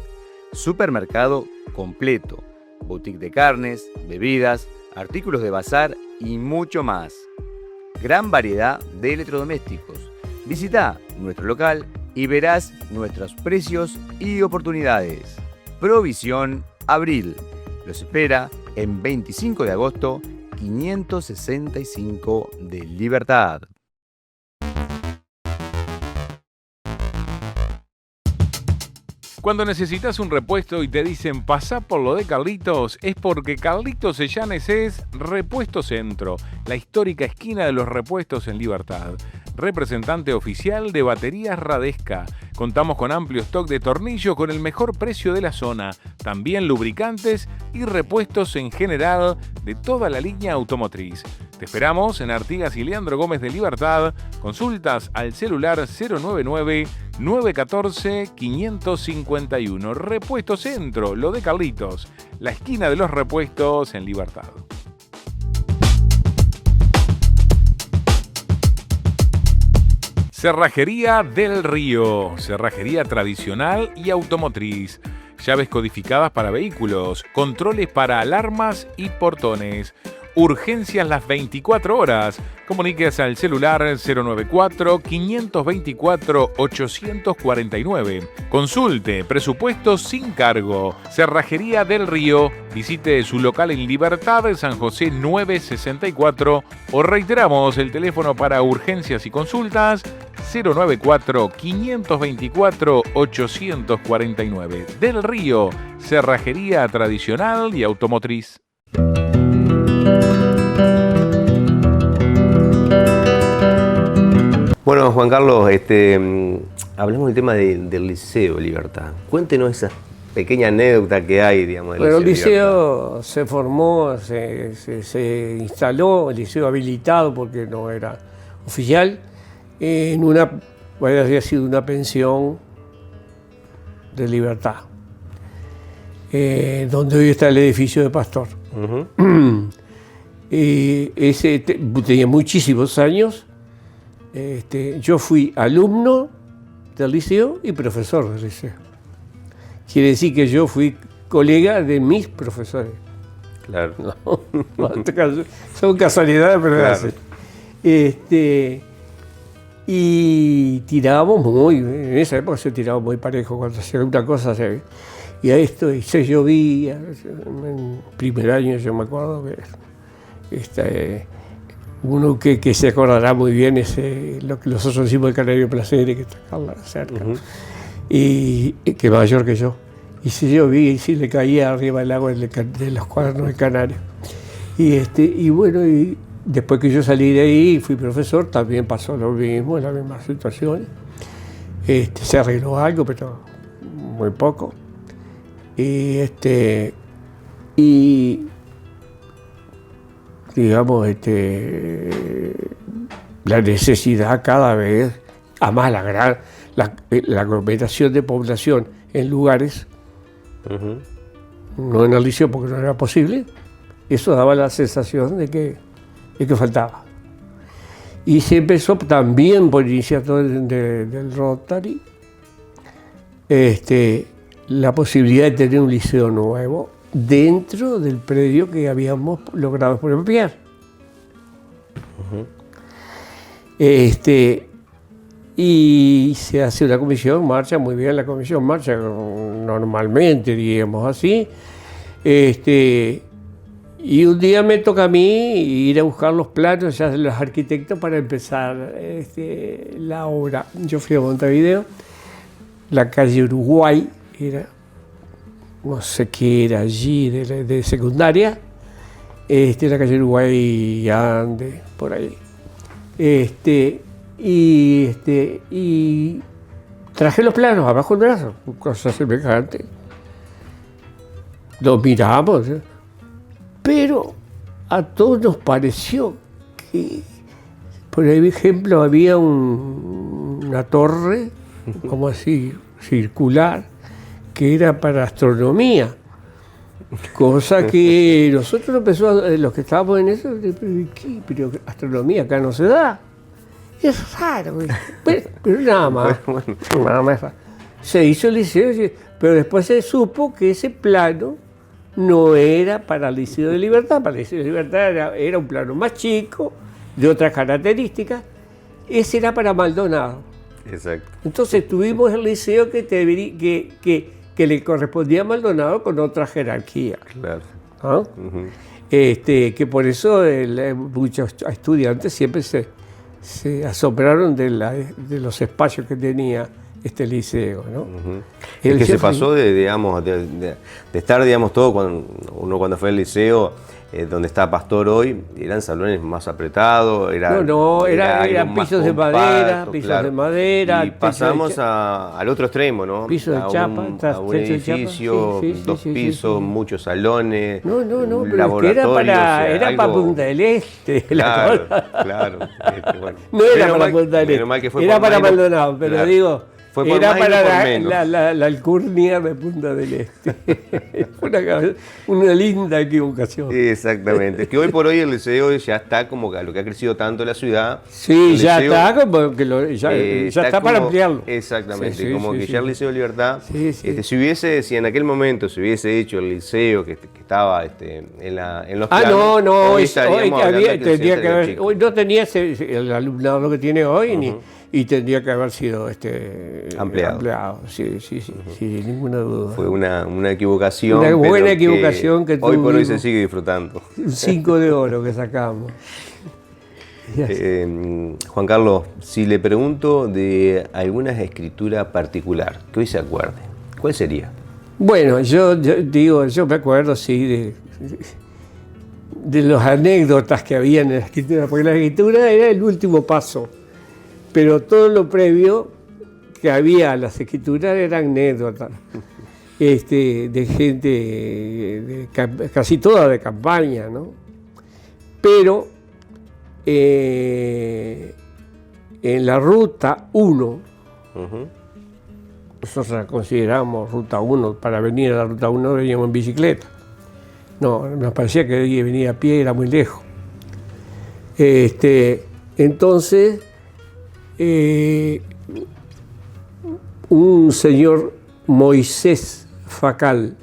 Supermercado completo. Boutique de carnes, bebidas, artículos de bazar y mucho más. Gran variedad de electrodomésticos. Visita nuestro local y verás nuestros precios y oportunidades. Provisión Abril. Los espera en 25 de agosto, 565 de Libertad. Cuando necesitas un repuesto y te dicen pasá por lo de Carlitos, es porque Carlitos Seyanes es Repuesto Centro, la histórica esquina de los repuestos en Libertad. Representante oficial de Baterías Radesca. Contamos con amplio stock de tornillos con el mejor precio de la zona. También lubricantes y repuestos en general de toda la línea automotriz. Te esperamos en Artigas y Leandro Gómez de Libertad. Consultas al celular 099-914-551. Repuesto Centro, lo de Carlitos. La esquina de los repuestos en Libertad. Cerrajería del Río. Cerrajería tradicional y automotriz. Llaves codificadas para vehículos. Controles para alarmas y portones. Urgencias las 24 horas. Comuníquese al celular 094-524-849. Consulte presupuestos sin cargo. Cerrajería del Río. Visite su local en Libertad, San José 964. O reiteramos el teléfono para urgencias y consultas 094-524-849. Del Río. Cerrajería tradicional y automotriz. Bueno, Juan Carlos, hablemos del tema del Liceo Libertad. Cuéntenos esa pequeña anécdota que hay, digamos, del Bueno, el Liceo liceo se formó, se instaló, el liceo habilitado porque no era oficial, en una, había sido una pensión de Libertad, donde hoy está el edificio de Pastor. Uh-huh. Ese tenía muchísimos años. Yo fui alumno del liceo y profesor del liceo. Quiere decir que yo fui colega de mis profesores. Claro. No, son casualidades, pero claro. Y tirábamos en esa época se tiraba muy parejo cuando hacía una cosa. Y a esto, y se llovía. En primer año yo me acuerdo que uno que se acordará muy bien es lo que nosotros decimos el Canario Placeres, que está acá cerca, uh-huh. Y que mayor que yo. Y si yo vi, y si le caía arriba el agua de los cuadernos del Canario. Y bueno, y después que yo salí de ahí y fui profesor, también pasó lo mismo, en las mismas situaciones. Se arregló algo, pero muy poco. Y digamos, la necesidad cada vez, además la aglomeración de población en lugares, uh-huh. No en el liceo porque no era posible, eso daba la sensación de que faltaba. Y se empezó también por iniciativa del Rotary, la posibilidad de tener un liceo nuevo dentro del predio que habíamos logrado expropiar. Uh-huh. y se hace una comisión, marcha muy bien la comisión, marcha normalmente, digamos así. Y un día me toca a mí ir a buscar los planos ya de los arquitectos para empezar la obra. Yo fui a Montevideo, la calle Uruguay, era, no sé qué era allí, de secundaria, la calle Uruguay Ande, por ahí. Y traje los planos abajo del brazo, cosa semejante. Los miramos, pero a todos nos pareció que, por ejemplo, había una torre, como así, circular, que era para astronomía. Cosa que nosotros los que estábamos en eso, pero astronomía acá no se da. Es raro, pero nada más. Nada más. Se hizo el liceo, pero después se supo que ese plano no era para el Liceo de Libertad. Para el Liceo de Libertad era un plano más chico, de otras características. Ese era para Maldonado. Exacto. Entonces tuvimos el liceo que le correspondía a Maldonado con otra jerarquía. Claro. ¿Ah? Uh-huh. Que por eso muchos estudiantes siempre se asombraron de los espacios que tenía este liceo, ¿no? Uh-huh. Es que se pasó de estar, digamos, todo cuando fue al liceo, donde está Pastor hoy, eran salones más apretados, eran pisos de madera, y pasamos al otro extremo, ¿no? Pisos de chapa, a un edificio, dos pisos, muchos salones, pero era para Punta del Este. Claro. Bueno. No era para Punta del Este, era para Maldonado, pero digo, era para la alcurnia de Punta del Este. Una linda equivocación. Exactamente. Es que hoy por hoy el liceo ya está como que a lo que ha crecido tanto la ciudad. Sí, ya está como que ya está para ampliarlo. Exactamente, ya el Liceo de Libertad. Si en aquel momento se hubiese hecho el liceo que estaba en los planos, hoy no tenía el alumnado que tiene hoy, y tendría que haber sido ampliado. Sí, sin ninguna duda. Fue una equivocación. Una buena equivocación que hoy por hoy se sigue disfrutando. Un 5 de oro que sacamos. Juan Carlos, si le pregunto de alguna escritura particular que hoy se acuerde, ¿cuál sería? Bueno, yo me acuerdo, sí, de las anécdotas que había en la escritura, porque la escritura era el último paso. Pero todo lo previo que había a las escrituras eran anécdotas de gente, casi toda de campaña, ¿no? Pero en la Ruta 1, nosotros la consideramos Ruta 1, para venir a la Ruta 1 veníamos en bicicleta. No, nos parecía que venir a pie era muy lejos. Entonces, un señor Moisés Facal,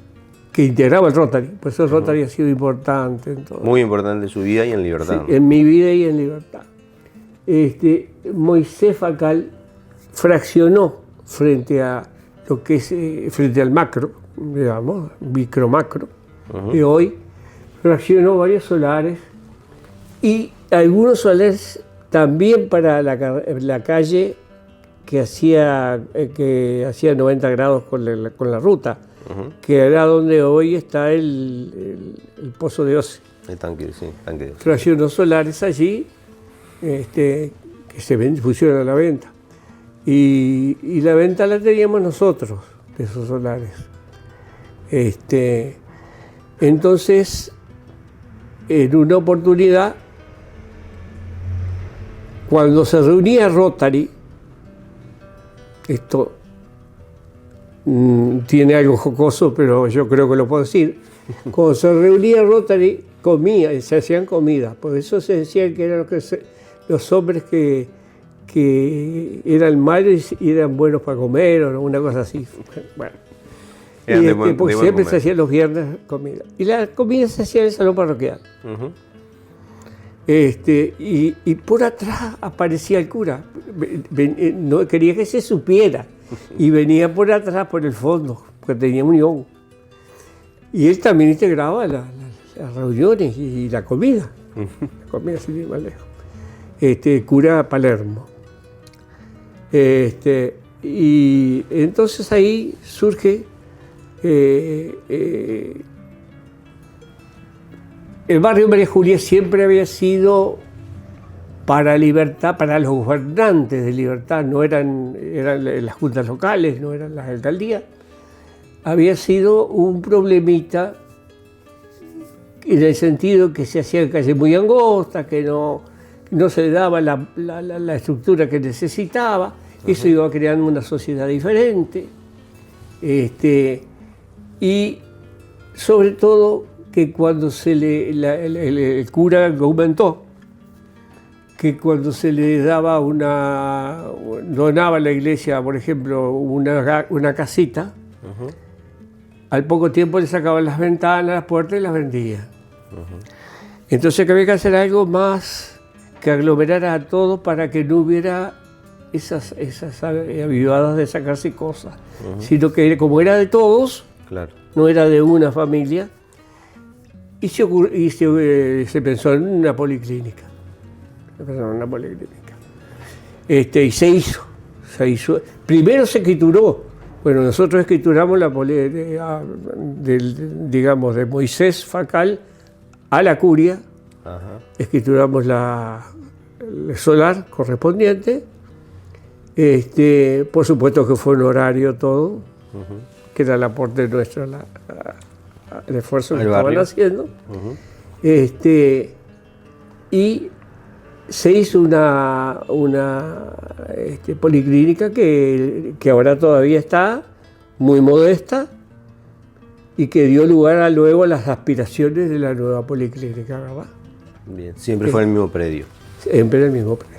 que integraba el Rotary, por eso el Rotary ha sido importante en todo. Muy importante en su vida y en Libertad. Sí, en mi vida y en Libertad. Moisés Facal fraccionó frente a lo que es frente al macro, digamos, micro-macro de hoy, fraccionó varios solares y algunos solares también para la calle que hacía 90 grados con la ruta, que era donde hoy está el pozo de Oce. El tanque, sí, tanque. Fraccionó solares allí que se pusieron a la venta. Y la venta la teníamos nosotros, de esos solares. Entonces, en una oportunidad, cuando se reunía Rotary, esto tiene algo jocoso, pero yo creo que lo puedo decir, cuando se reunía Rotary, se hacían comidas, por eso se decía que eran los hombres que eran malos y eran buenos para comer, o una cosa así. Bueno. Porque siempre se hacían los viernes comida. Y la comida se hacía en el salón parroquial. Y por atrás aparecía el cura. No quería que se supiera. Y venía por atrás, por el fondo, porque tenía unión. Y él también integraba las reuniones y la comida. La comida sin ir más lejos. Cura Palermo. Y entonces ahí surge el barrio María Julia. Siempre había sido para Libertad, para los gobernantes de Libertad, no eran las juntas locales, no eran las alcaldías, había sido un problemita en el sentido que se hacían calles muy angostas, que no se le daba la estructura que necesitaba. Eso iba creando una sociedad diferente. Y sobre todo que cuando el cura argumentó que cuando se le daba donaba a la iglesia, por ejemplo, una casita, al poco tiempo le sacaban las ventanas, las puertas y las vendía. Entonces que había que hacer algo más que aglomerara a todos para que no hubiera esas avivadas de sacarse cosas, sino que como era de todos, claro, no era de una familia, y se pensó en una policlínica. Y se hizo. Primero se escrituró. Bueno, nosotros escrituramos de Moisés Facal a la curia. Ajá. Escrituramos el solar correspondiente. Por supuesto que fue honorario todo, que era el aporte nuestro, el esfuerzo que estaban haciendo. Y se hizo una policlínica que ahora todavía está muy modesta y que dio lugar luego a las aspiraciones de la nueva policlínica, ¿verdad? Bien, siempre fue en el mismo predio. Siempre en el mismo predio.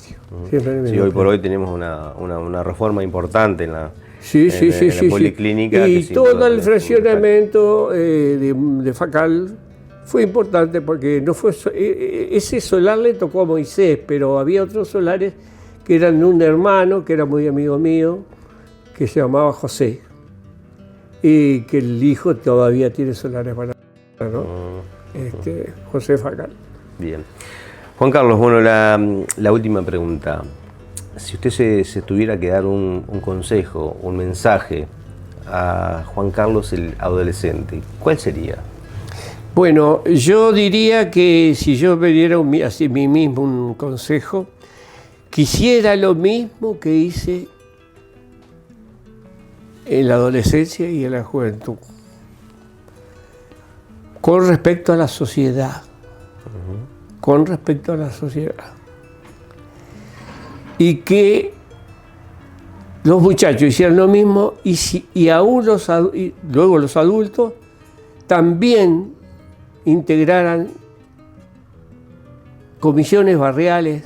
Sí, hoy por hoy tenemos una reforma importante en la policlínica. Y todo el fraccionamiento de Facal fue importante porque no fue ese solar le tocó a Moisés, pero había otros solares que eran de un hermano que era muy amigo mío, que se llamaba José, y que el hijo todavía tiene solares para, ¿no? José Facal. Bien. Juan Carlos, bueno, la última pregunta. Si usted se tuviera que dar un consejo, un mensaje a Juan Carlos el adolescente, ¿cuál sería? Bueno, yo diría que si yo me diera a mí mismo un consejo, quisiera lo mismo que hice en la adolescencia y en la juventud, con respecto a la sociedad. Con respecto a la sociedad. Y que los muchachos hicieran lo mismo y aún luego los adultos también integraran comisiones barriales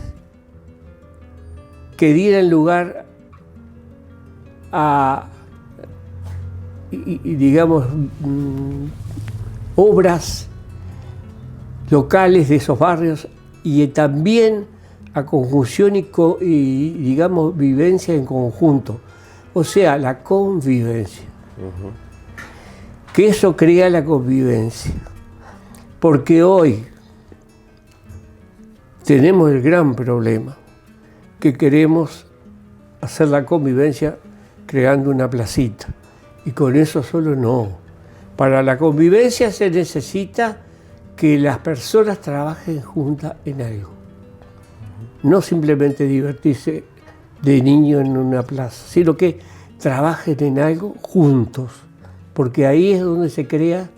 que dieran lugar a, digamos, obras locales de esos barrios y también a conjunción y digamos, vivencia en conjunto. O sea, la convivencia. Que eso crea la convivencia. Porque hoy tenemos el gran problema que queremos hacer la convivencia creando una placita. Y con eso solo no. Para la convivencia se necesita que las personas trabajen juntas en algo. No simplemente divertirse de niño en una plaza, sino que trabajen en algo juntos, porque ahí es donde se crea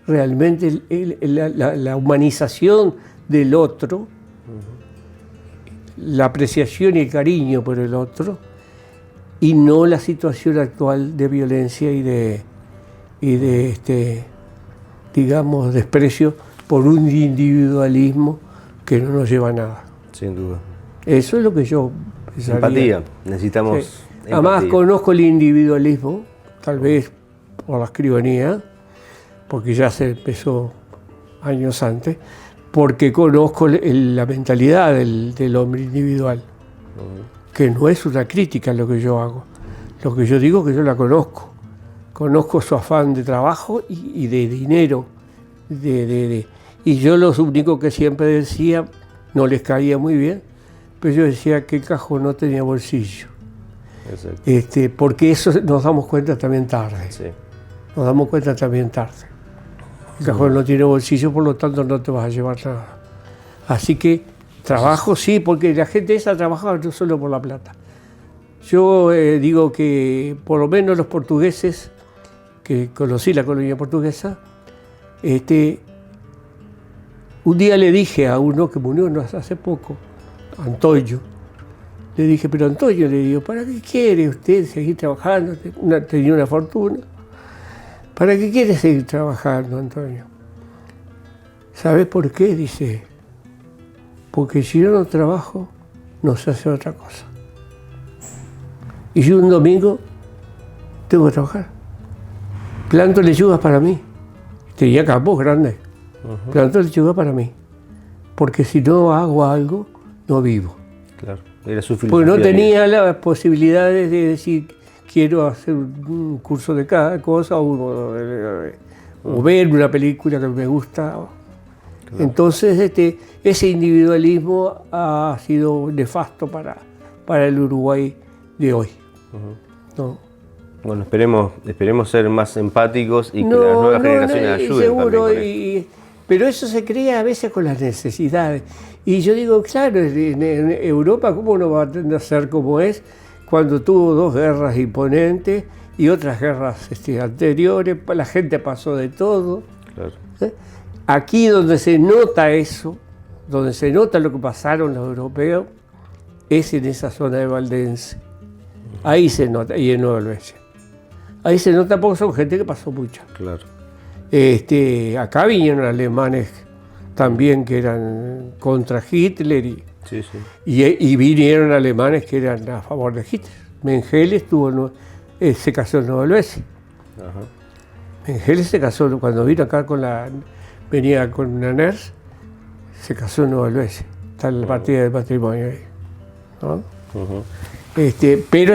realmente la humanización del otro, la apreciación y el cariño por el otro, y no la situación actual de violencia y de digamos, desprecio por un individualismo que no nos lleva a nada. Sin duda. Eso es lo que yo pensaría. Empatía, necesitamos empatía. Además conozco el individualismo, tal vez por la escribanía, porque ya se empezó años antes, porque conozco la mentalidad del hombre individual, que no es una crítica lo que yo hago. Lo que yo digo es que yo la conozco. Conozco su afán de trabajo y de dinero. Y yo lo único que siempre decía, no les caía muy bien, pero yo decía que el cajón no tenía bolsillo. Porque eso nos damos cuenta también tarde. Sí. Nos damos cuenta también tarde. El cajón no tiene bolsillo, por lo tanto no te vas a llevar nada. Así que trabajo sí, porque la gente esa trabajaba no solo por la plata. Yo digo que por lo menos los portugueses, que conocí la colonia portuguesa, un día le dije a uno que murió hace poco, Antonio, le dije, pero Antonio, le digo, ¿para qué quiere usted seguir trabajando? Tenía una fortuna. ¿Para qué quiere seguir trabajando, Antonio? ¿Sabes por qué? Dice, porque si yo no trabajo, no se hace otra cosa. Y yo un domingo tengo que trabajar. Planto lechugas para mí. Tenía campos grandes. Planto lechugas para mí. Porque si no hago algo, no vivo. Claro, era su filosofía. Porque no tenía las posibilidades de decir, quiero hacer un curso de cada cosa o ver una película que me gusta. Claro. Entonces, ese individualismo ha sido nefasto para el Uruguay de hoy. ¿No? Bueno, esperemos ser más empáticos y que las nuevas generaciones ayuden. Seguro, pero eso se crea a veces con las necesidades. Y yo digo, claro, en Europa, ¿cómo no va a ser como es cuando tuvo 2 guerras imponentes y otras guerras anteriores? La gente pasó de todo. Claro. Aquí donde se nota eso, donde se nota lo que pasaron los europeos, es en esa zona de Valdense. Ahí se nota, y en Nueva Helvecia. Ahí se nota porque son gente que pasó mucho. Claro. Acá vinieron alemanes también que eran contra Hitler y vinieron alemanes que eran a favor de Hitler. Mengeles se casó en Nueva Helvecia. Mengeles se casó cuando vino acá venía con una NERS, se casó en Nueva Helvecia. Está en la partida del matrimonio ahí, ¿no? Pero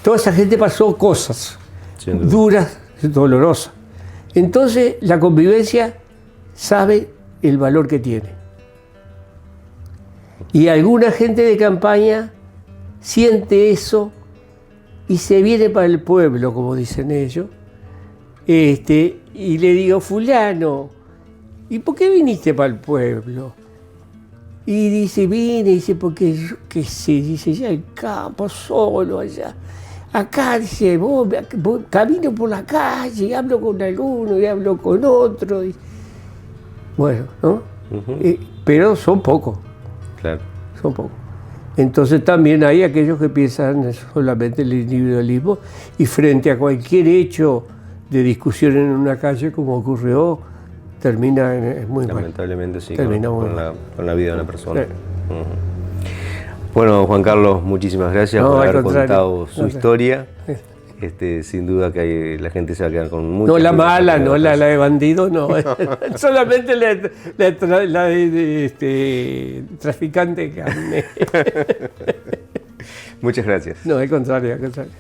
toda esa gente pasó cosas duras, dolorosas. Entonces la convivencia sabe el valor que tiene. Y alguna gente de campaña siente eso y se viene para el pueblo, como dicen ellos, y le digo, fulano, ¿y por qué viniste para el pueblo? Y dice, vine, porque yo qué sé, dice, ya el campo, solo allá. Acá, dice, vos camino por la calle, y hablo con alguno, y hablo con otro. Bueno, ¿no? Pero son pocos. Claro. Son pocos. Entonces también hay aquellos que piensan solamente el individualismo y frente a cualquier hecho de discusión en una calle, como ocurrió, termina muy mal. Lamentablemente sí, termina con la vida de una persona. Sí. Bueno, Juan Carlos, muchísimas gracias por haber contado su historia. Sin duda que la gente se va a quedar con mucha... No la mala, no la de bandido, no. Solamente la de traficante de carne. Muchas gracias. No, al contrario, al contrario.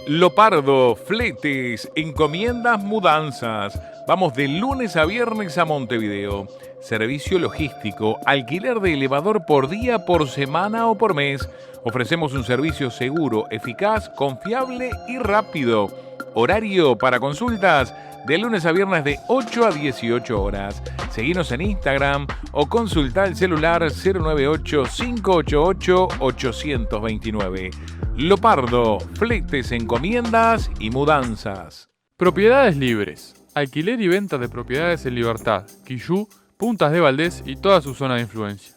Lopardo, fletes, encomiendas, mudanzas. Vamos de lunes a viernes a Montevideo. Servicio logístico, alquiler de elevador por día, por semana o por mes. Ofrecemos un servicio seguro, eficaz, confiable y rápido. Horario para consultas de lunes a viernes de 8 a 18 horas. Seguinos en Instagram o consulta el celular 098-588-829. Lopardo, fletes, encomiendas y mudanzas. Propiedades libres. Alquiler y venta de propiedades en Libertad, Quillú, Puntas de Valdés y toda su zona de influencia.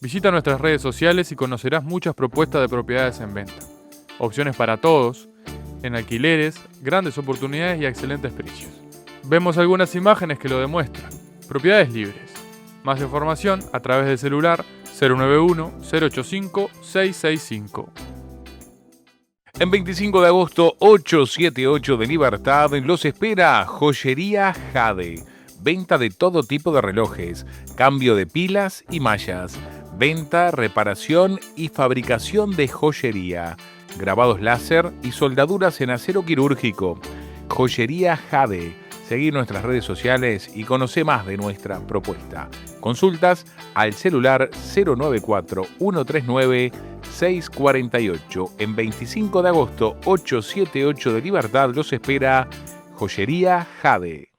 Visita nuestras redes sociales y conocerás muchas propuestas de propiedades en venta. Opciones para todos, en alquileres, grandes oportunidades y excelentes precios. Vemos algunas imágenes que lo demuestran. Propiedades libres. Más información a través del celular 091-085-665. En 25 de agosto, 878 de Libertad, los espera Joyería Jade. Venta de todo tipo de relojes, cambio de pilas y mallas. Venta, reparación y fabricación de joyería. Grabados láser y soldaduras en acero quirúrgico. Joyería Jade. Seguí nuestras redes sociales y conoce más de nuestra propuesta. Consultas al celular 094-139-648. En 25 de agosto, 878 de Libertad, los espera Joyería Jade.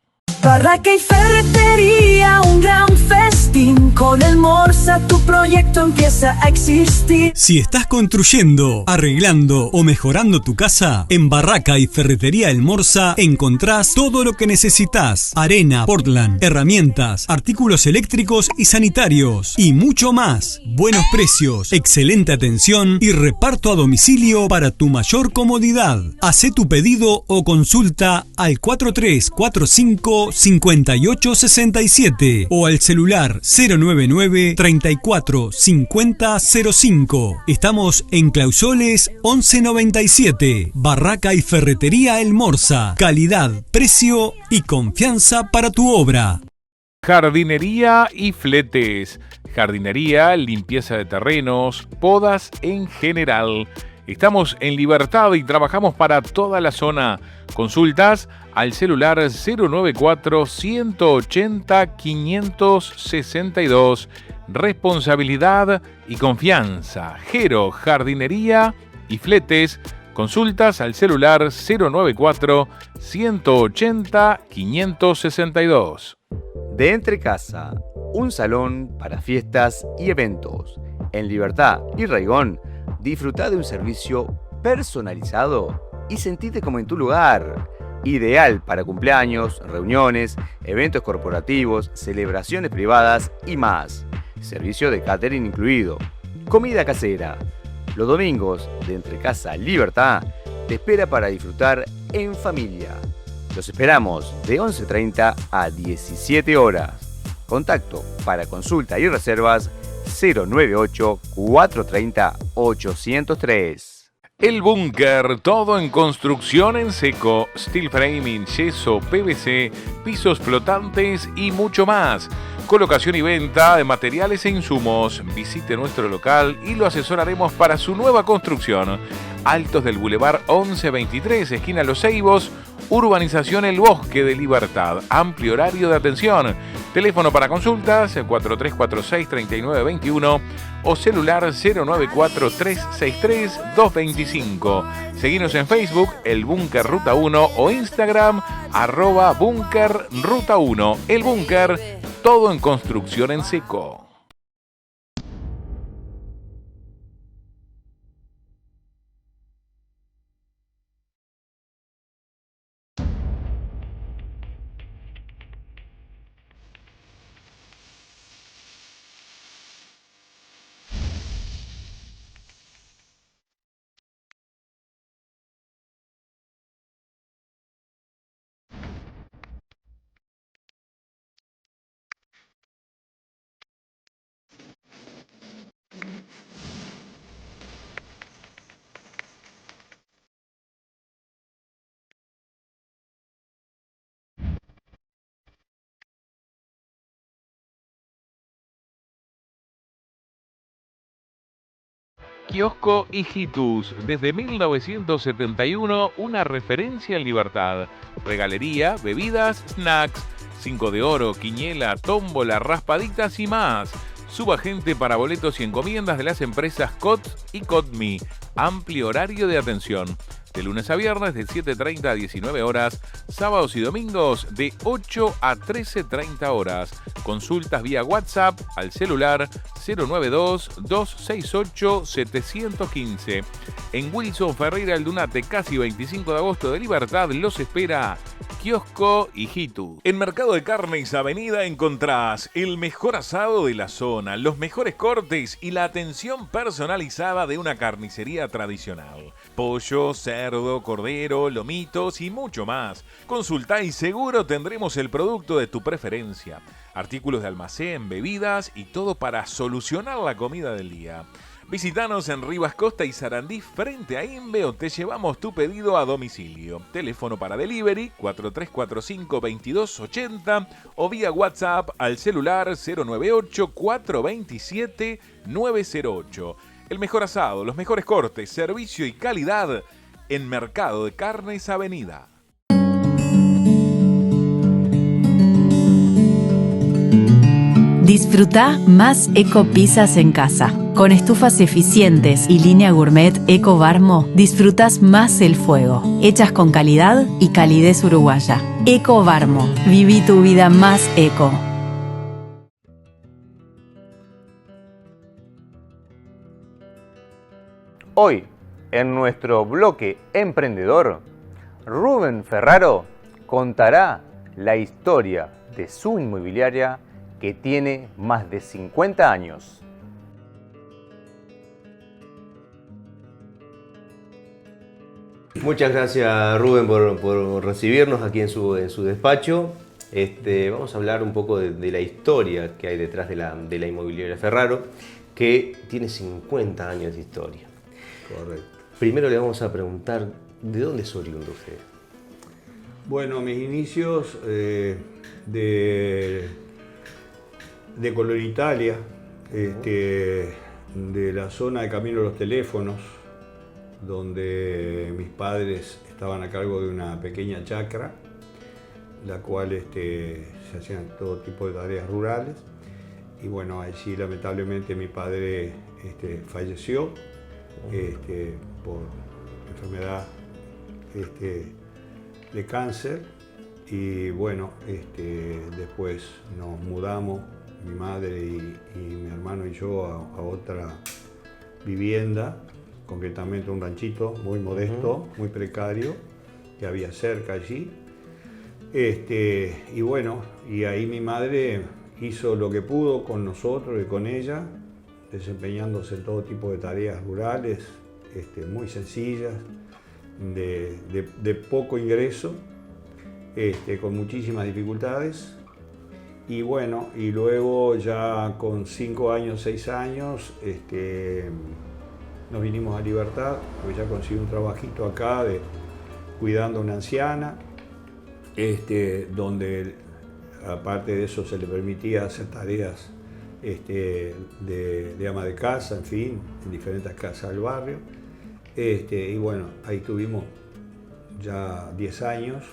Barraca y ferretería, un gran festín. Con el Morsa tu proyecto empieza a existir. Si estás construyendo, arreglando o mejorando tu casa, en Barraca y Ferretería El Morsa encontrás todo lo que necesitas: arena, Portland, herramientas, artículos eléctricos y sanitarios y mucho más. Buenos precios, excelente atención y reparto a domicilio para tu mayor comodidad. Hacé tu pedido o consulta al 4345-5867 o al celular 099 34 50 05. Estamos en Clausoles 1197. Barraca y Ferretería El Morsa. Calidad, precio y confianza para tu obra. Jardinería y fletes. Jardinería, limpieza de terrenos, podas en general. Estamos en Libertad y trabajamos para toda la zona. Consultas al celular 094-180-562. Responsabilidad y confianza. Jero, jardinería y fletes. Consultas al celular 094-180-562. De Entre Casa, un salón para fiestas y eventos. En Libertad y Raigón, disfruta de un servicio personalizado y sentite como en tu lugar. Ideal para cumpleaños, reuniones, eventos corporativos, celebraciones privadas y más. Servicio de catering incluido. Comida casera. Los domingos de Entre Casa Libertad te espera para disfrutar en familia. Los esperamos de 11:30 a 17 horas. Contacto para consulta y reservas 098-430-803. El Búnker, todo en construcción en seco, steel framing, yeso, PVC, pisos flotantes y mucho más. Colocación y venta de materiales e insumos. Visite nuestro local y lo asesoraremos para su nueva construcción. Altos del Boulevard 1123, esquina Los Ceibos, Urbanización El Bosque de Libertad. Amplio horario de atención. Teléfono para consultas 4346-3921 o celular 094-363-225. Seguinos en Facebook, El Búnker Ruta 1 o Instagram, @Búnker Ruta 1. El Búnker, todo en construcción en seco. Kiosco Hijitus, desde 1971 una referencia en Libertad. Regalería, bebidas, snacks, 5 de oro, quiniela, tómbola, raspaditas y más. Subagente para boletos y encomiendas de las empresas COT y COTMI. Amplio horario de atención. De lunes a viernes de 7:30 a 19 horas, sábados y domingos de 8 a 13:30 horas. Consultas vía WhatsApp al celular 092-268-715. En Wilson Ferreira Aldunate, casi 25 de agosto de Libertad, los espera Kiosco Hijitus. En Mercado de Carnes Avenida encontrás el mejor asado de la zona, los mejores cortes y la atención personalizada de una carnicería tradicional. Pollo, cerdo, cordero, lomitos y mucho más. Consultá y seguro tendremos el producto de tu preferencia. Artículos de almacén, bebidas y todo para solucionar la comida del día. Visítanos en Rivas Costa y Sarandí frente a Inve o te llevamos tu pedido a domicilio. Teléfono para delivery 4345-2280 o vía WhatsApp al celular 098-427-908. El mejor asado, los mejores cortes, servicio y calidad en Mercado de Carnes Avenida. Disfruta más ecopizzas en casa. Con estufas eficientes y línea gourmet Eco Barmo, disfrutas más el fuego. Hechas con calidad y calidez uruguaya. Eco Barmo. Viví tu vida más eco. Hoy, en nuestro bloque emprendedor, Rubén Ferraro contará la historia de su inmobiliaria que tiene más de 50 años. Muchas gracias, Rubén, por recibirnos aquí en su despacho. Vamos a hablar un poco de la historia que hay detrás de la inmobiliaria Ferraro, que tiene 50 años de historia. Correcto. Primero le vamos a preguntar, ¿de dónde es oriundo usted? Bueno, mis inicios de Colón, Italia, de la zona de Camino de los Teléfonos, donde mis padres estaban a cargo de una pequeña chacra, la cual se hacían todo tipo de tareas rurales. Y bueno, allí lamentablemente mi padre falleció por enfermedad de cáncer. Y bueno, después nos mudamos, mi madre y mi hermano y yo, a otra vivienda, concretamente un ranchito muy modesto, muy precario, que había cerca allí. Y bueno, y ahí mi madre hizo lo que pudo con nosotros y con ella, desempeñándose en todo tipo de tareas rurales, muy sencillas, de poco ingreso, con muchísimas dificultades. Y bueno, y luego ya con 5 años, 6 años, nos vinimos a Libertad, porque ya conseguí un trabajito acá cuidando a una anciana, donde aparte de eso se le permitía hacer tareas de ama de casa, en fin, en diferentes casas del barrio. Y bueno, ahí tuvimos ya 10 años,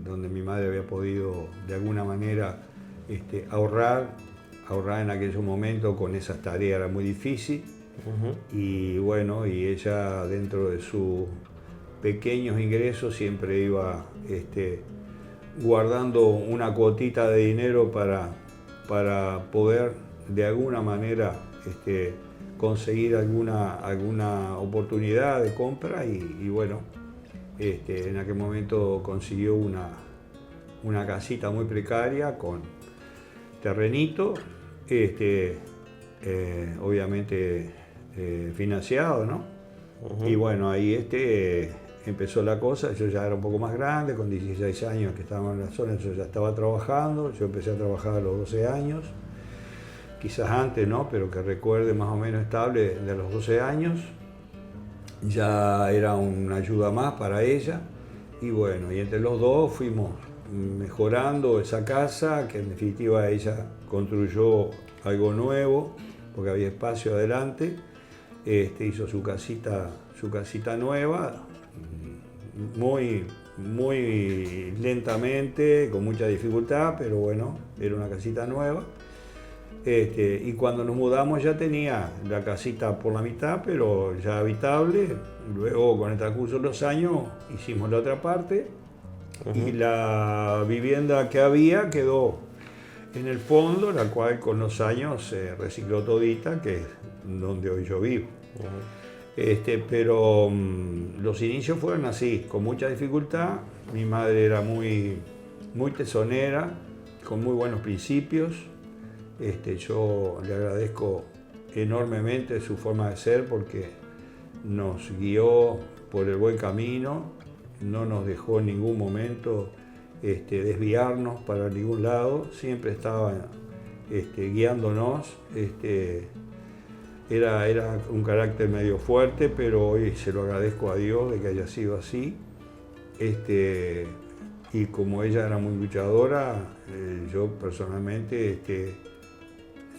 donde mi madre había podido de alguna manera ahorrar en aquellos momentos. Con esas tareas era muy difícil. Y bueno, y ella, dentro de sus pequeños ingresos, siempre iba guardando una cuotita de dinero para poder de alguna manera conseguir alguna oportunidad de compra. Y bueno, en aquel momento consiguió una casita muy precaria con terrenito, obviamente financiado, ¿no? Y bueno, ahí empezó la cosa. Yo ya era un poco más grande, con 16 años que estábamos en la zona, yo ya estaba trabajando. Yo empecé a trabajar a los 12 años, quizás antes, ¿no? Pero que recuerde más o menos estable, de los 12 años. Ya era una ayuda más para ella. Y bueno, y entre los dos fuimos mejorando esa casa, que en definitiva ella construyó algo nuevo, porque había espacio adelante. Hizo su casita nueva, muy lentamente, con mucha dificultad, pero bueno, era una casita nueva. Y cuando nos mudamos ya tenía la casita por la mitad, pero ya habitable. Luego, con el transcurso de los años, hicimos la otra parte. Y la vivienda que había quedó en el fondo, la cual con los años se recicló todita, que es donde hoy yo vivo. Pero los inicios fueron así, con mucha dificultad. Mi madre era muy tesonera, con muy buenos principios. Yo le agradezco enormemente su forma de ser, porque nos guió por el buen camino, no nos dejó en ningún momento desviarnos para ningún lado, siempre estaba guiándonos. Era un carácter medio fuerte, pero hoy se lo agradezco a Dios de que haya sido así. Y como ella era muy luchadora, yo personalmente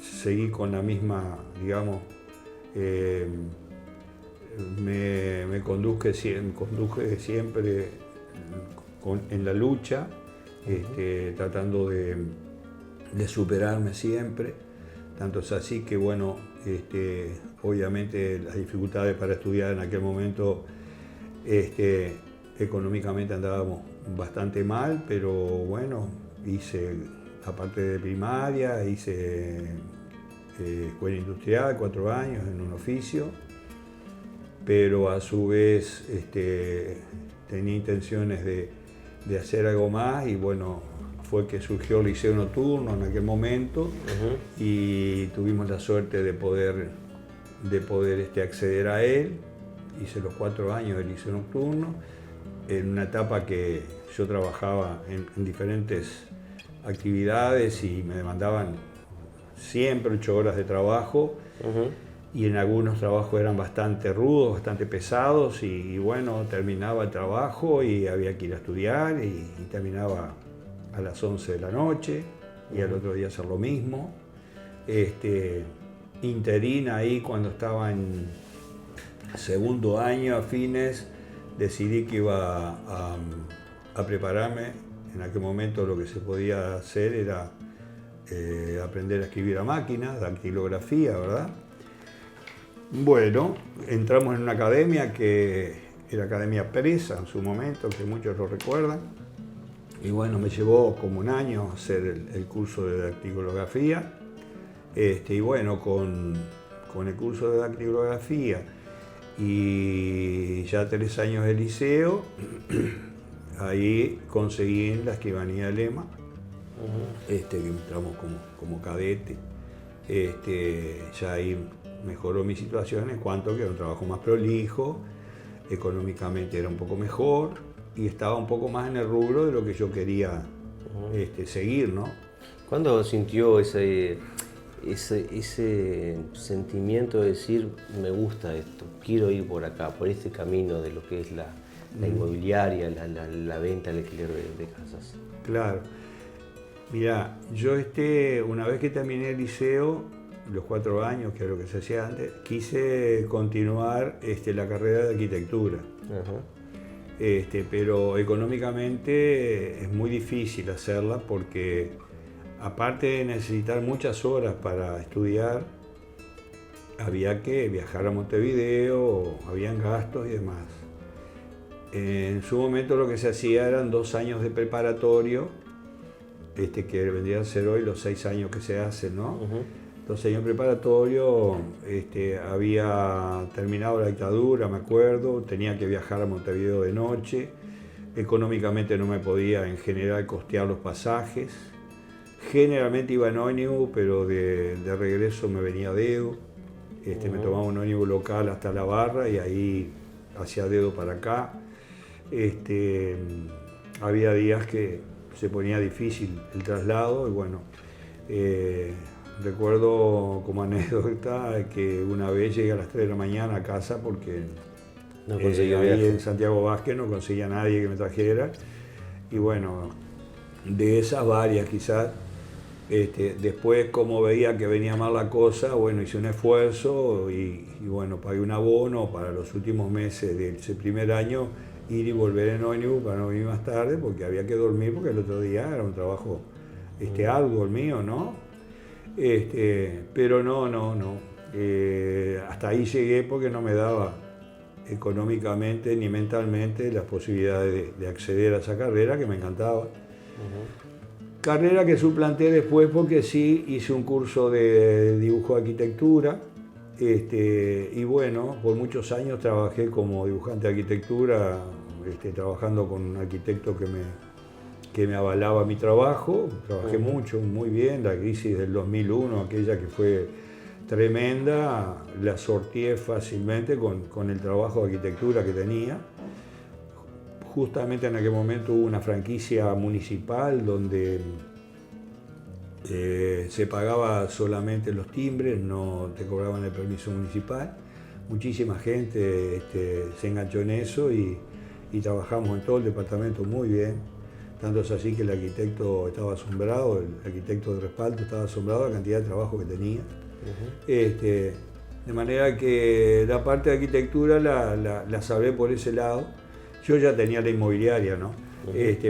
seguí con la misma, digamos, me conduje siempre en la lucha, tratando de superarme siempre. Tanto es así que, bueno, obviamente las dificultades para estudiar en aquel momento, económicamente andábamos bastante mal, pero bueno, hice, aparte de primaria, hice escuela industrial, 4 años en un oficio, pero a su vez tenía intenciones de hacer algo más y bueno, fue que surgió el liceo nocturno en aquel momento y tuvimos la suerte de poder acceder a él. Hice los 4 años del liceo nocturno, en una etapa que yo trabajaba en diferentes actividades y me demandaban siempre 8 horas de trabajo y en algunos trabajos eran bastante rudos, bastante pesados y bueno, terminaba el trabajo y había que ir a estudiar y terminaba a las 11 de la noche y al otro día hacer lo mismo. Interina ahí cuando estaba en segundo año a fines, decidí que iba a prepararme. En aquel momento lo que se podía hacer era aprender a escribir a máquina, dactilografía, ¿verdad? Bueno, entramos en una academia que era Academia Presa en su momento, que muchos lo recuerdan. Y bueno, me llevó como un año hacer el curso de dactilografía. Y bueno, con el curso de dactilografía y ya 3 años de liceo, ahí conseguí en la escribanía de Lema, que entramos como cadete. Ya ahí mejoró mi situación en cuanto que era un trabajo más prolijo, económicamente era un poco mejor y estaba un poco más en el rubro de lo que yo quería seguir, ¿no? ¿Cuándo sintió ese sentimiento de decir, me gusta esto, quiero ir por acá, por este camino de lo que es la inmobiliaria, la venta, el alquiler de casas? Claro. Mirá, yo una vez que terminé el liceo, los 4 años, que era lo que se hacía antes, quise continuar la carrera de arquitectura. Pero económicamente es muy difícil hacerla porque aparte de necesitar muchas horas para estudiar, había que viajar a Montevideo, habían gastos y demás. En su momento lo que se hacía eran 2 años de preparatorio, que vendrían a ser hoy los 6 años que se hacen, ¿no? 2 años preparatorio, había terminado la dictadura, me acuerdo, tenía que viajar a Montevideo de noche, económicamente no me podía en general costear los pasajes, generalmente iba en ómnibus, pero de regreso me venía a dedo, me tomaba un ómnibus local hasta La Barra y ahí hacía dedo para acá. Había días que se ponía difícil el traslado y bueno, recuerdo como anécdota que una vez llegué a las 3 de la mañana a casa porque no conseguía ahí viaje. en Santiago Vázquez no conseguía nadie que me trajera y bueno, de esas varias quizás. Después como veía que venía mal la cosa, bueno, hice un esfuerzo y bueno, pagué un abono para los últimos meses de ese primer año, ir y volver en ómnibus para no venir más tarde porque había que dormir porque el otro día era un trabajo arduo el mío, ¿no? Pero no. Hasta ahí llegué porque no me daba económicamente ni mentalmente las posibilidades de acceder a esa carrera que me encantaba. Carrera que suplanté después porque sí hice un curso de dibujo de arquitectura y bueno, por muchos años trabajé como dibujante de arquitectura, trabajando con un arquitecto que me avalaba mi trabajo. Trabajé mucho, muy bien. La crisis del 2001, aquella que fue tremenda, la sorteé fácilmente con el trabajo de arquitectura que tenía. Justamente en aquel momento hubo una franquicia municipal donde Se pagaba solamente los timbres, no te cobraban el permiso municipal. Muchísima gente se enganchó en eso y trabajamos en todo el departamento muy bien. Tanto es así que el arquitecto estaba asombrado, el arquitecto de respaldo estaba asombrado de la cantidad de trabajo que tenía. De manera que la parte de arquitectura la sabré por ese lado. Yo ya tenía la inmobiliaria, ¿no?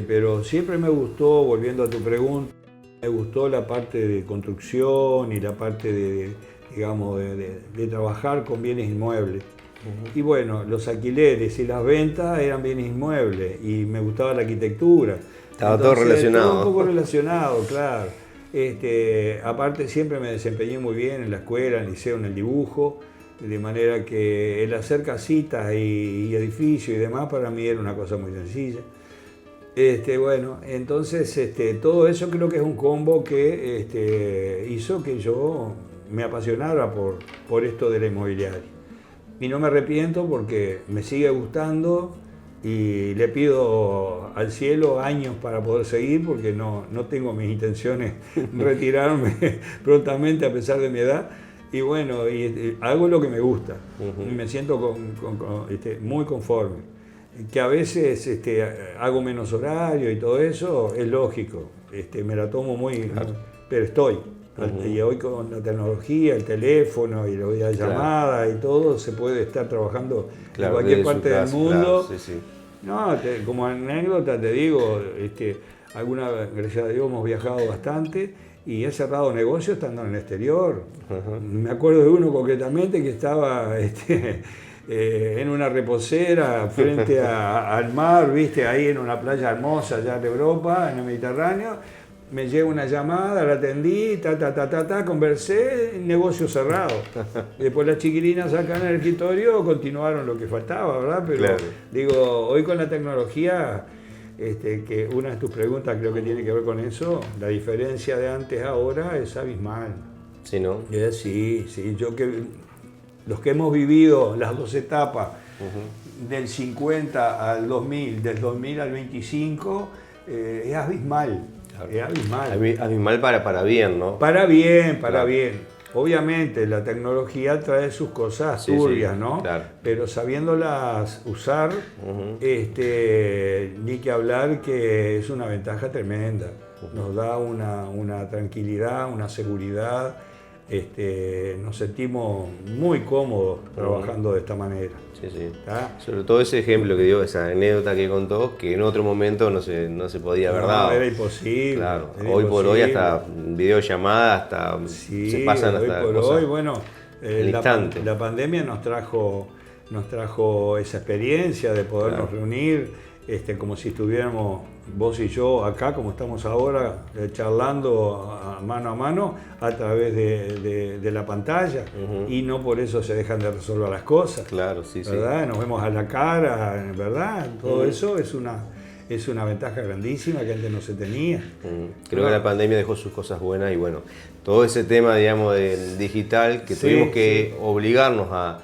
Pero siempre me gustó, volviendo a tu pregunta, me gustó la parte de construcción y la parte de trabajar con bienes inmuebles. Y bueno, los alquileres y las ventas eran bienes inmuebles y me gustaba la arquitectura. Estaba todo relacionado. Todo un poco relacionado, claro. Aparte siempre me desempeñé muy bien en la escuela, en el liceo, en el dibujo, de manera que el hacer casitas y edificios y demás para mí era una cosa muy sencilla. Bueno, entonces todo eso creo que es un combo que hizo que yo me apasionara por esto de la inmobiliaria. Y no me arrepiento porque me sigue gustando y le pido al cielo años para poder seguir porque no tengo mis intenciones retirarme prontamente a pesar de mi edad. Y bueno, hago lo que me gusta. Y me siento muy conforme. Que a veces hago menos horario y todo eso es lógico. Me la tomo pero estoy. Y hoy con la tecnología, el teléfono y la videollamada y todo, se puede estar trabajando en cualquier parte del mundo. Claro, sí. No, como anécdota te digo, gracias a Dios hemos viajado bastante y he cerrado negocios estando en el exterior. Me acuerdo de uno concretamente que estaba en una reposera frente al mar, viste, ahí en una playa hermosa allá de Europa, en el Mediterráneo. Me llega una llamada, la atendí, conversé, negocio cerrado. Después las chiquilinas acá en el escritorio continuaron lo que faltaba, ¿verdad? Pero claro. Digo, hoy con la tecnología, que una de tus preguntas creo que tiene que ver con eso, la diferencia de antes a ahora es abismal. Sí, ¿no? Sí, los que hemos vivido las dos etapas, del 50 al 2000, del 2000 al 25, es abismal. Es abismal. Abismal para bien, ¿no? Para bien. Claro. Obviamente la tecnología trae sus cosas turbias, ¿no? Claro. Pero sabiéndolas usar, ni que hablar que es una ventaja tremenda. Nos da una tranquilidad, una seguridad. Nos sentimos muy cómodos trabajando de esta manera. Sí. Sobre todo ese ejemplo que dio, esa anécdota que contó, que en otro momento no se podía haber dado. Era imposible. Claro, hoy por hoy hasta videollamadas, se pasan hasta hoy por cosas hoy, bueno, instante. la pandemia nos trajo esa experiencia de podernos reunir, como si estuviéramos vos y yo acá, como estamos ahora, charlando mano a mano a través de la pantalla, y no por eso se dejan de resolver las cosas. Claro, sí, ¿verdad? Nos vemos a la cara, ¿verdad? Todo eso es una ventaja grandísima que antes no se tenía. Creo que la pandemia dejó sus cosas buenas y bueno, todo ese tema, digamos, del digital, que tuvimos que obligarnos a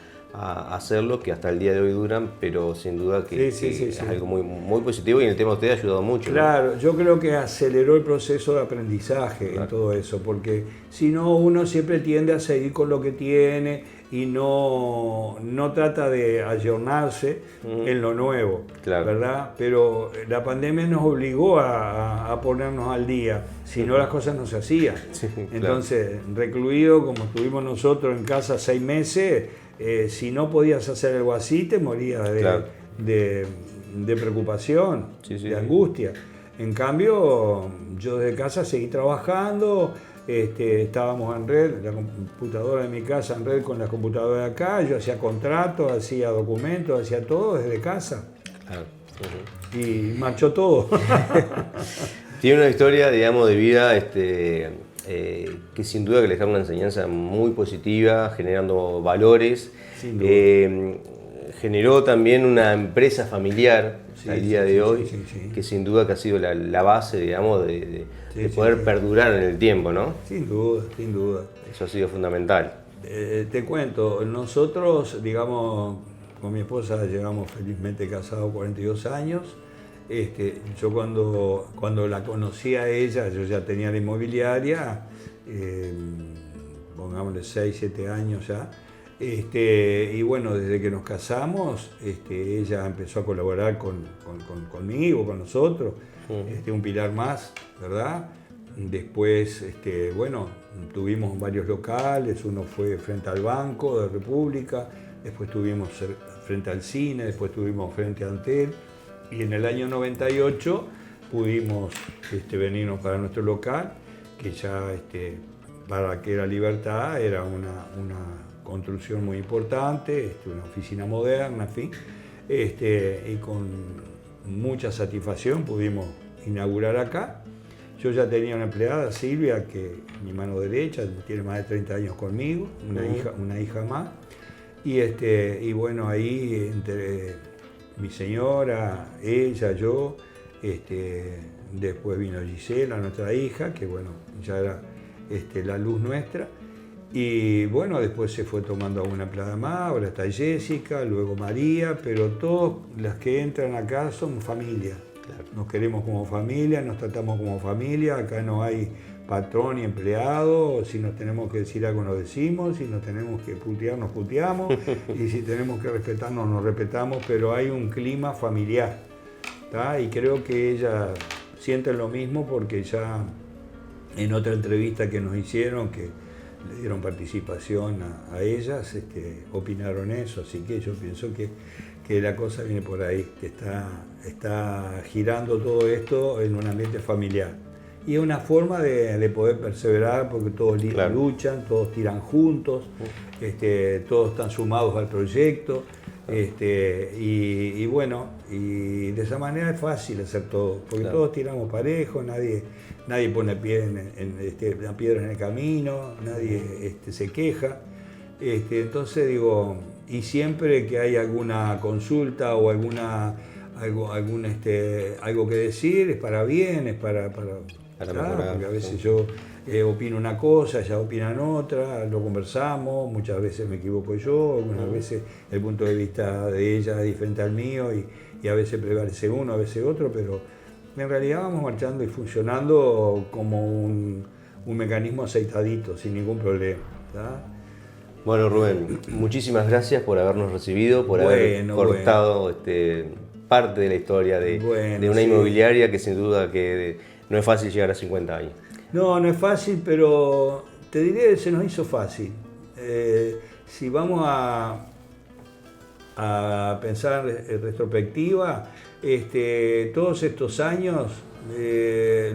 hacerlo, que hasta el día de hoy duran, pero sin duda que es algo muy, muy positivo y en el tema de usted ha ayudado mucho. Claro, ¿no? Yo creo que aceleró el proceso de aprendizaje en todo eso, porque si no uno siempre tiende a seguir con lo que tiene y no trata de ayornarse en lo nuevo, ¿verdad? Pero la pandemia nos obligó a ponernos al día, si no las cosas no se hacían. Entonces, recluido como estuvimos nosotros en casa 6 meses, si no podías hacer algo así, te morías de preocupación, de angustia. En cambio, yo desde casa seguí trabajando, estábamos en red, la computadora de mi casa en red con la computadora de acá, yo hacía contratos, hacía documentos, hacía todo desde casa. Y marchó todo. Tiene una historia, digamos, de vida que sin duda que le deja una enseñanza muy positiva, generando valores. Generó también una empresa familiar al día de hoy, que sin duda que ha sido la base, digamos, de poder perdurar en el tiempo, ¿no? Sin duda. Eso ha sido fundamental. Te cuento, nosotros, digamos, con mi esposa llevamos felizmente casados 42 años. Yo cuando la conocí a ella, yo ya tenía la inmobiliaria, pongámosle 6, 7 años ya. Y bueno, desde que nos casamos, ella empezó a colaborar conmigo, con nosotros, un pilar más, ¿verdad? Después, bueno, tuvimos varios locales, uno fue frente al Banco de República, después tuvimos frente al cine, después tuvimos frente a Antel, y en el año 98 pudimos venirnos para nuestro local, que ya para que era Libertad era una construcción muy importante, una oficina moderna, en fin, y con mucha satisfacción pudimos inaugurar acá. Yo ya tenía una empleada, Silvia, que mi mano derecha, tiene más de 30 años conmigo, una hija más. Y bueno, ahí entre mi señora, ella, yo, después vino Gisela, nuestra hija, que bueno, ya era la luz nuestra. Y bueno, después se fue tomando alguna empleada más, ahora está Jessica, luego María, pero todas las que entran acá son familia. Nos queremos como familia, nos tratamos como familia, acá no hay patrón y empleado, si nos tenemos que decir algo nos decimos, si nos tenemos que putear nos puteamos, y si tenemos que respetarnos nos respetamos, pero hay un clima familiar, ¿tá? Y creo que ellas sienten lo mismo porque ya en otra entrevista que nos hicieron, que le dieron participación a ellas, opinaron eso, así que yo pienso que la cosa viene por ahí, que está girando todo esto en un ambiente familiar. Y es una forma de poder perseverar porque todos luchan, todos tiran juntos, todos están sumados al proyecto, y bueno, y de esa manera es fácil hacer todo, porque todos tiramos parejo, nadie pone la piedra en el camino, nadie se queja. Entonces digo, y siempre que hay alguna consulta o algo que decir, es para bien, es para mejorar, porque a veces yo opino una cosa, ellas opinan otra, lo conversamos, muchas veces me equivoco yo, algunas veces el punto de vista de ella es diferente al mío y a veces prevalece uno, a veces otro, pero en realidad vamos marchando y funcionando como un mecanismo aceitadito, sin ningún problema, ¿tá? Bueno, Rubén, muchísimas gracias por habernos recibido, por haber cortado parte de la historia de una inmobiliaria que sin duda que no es fácil llegar a 50 años. No es fácil, pero te diré que se nos hizo fácil. Si vamos a pensar en retrospectiva, todos estos años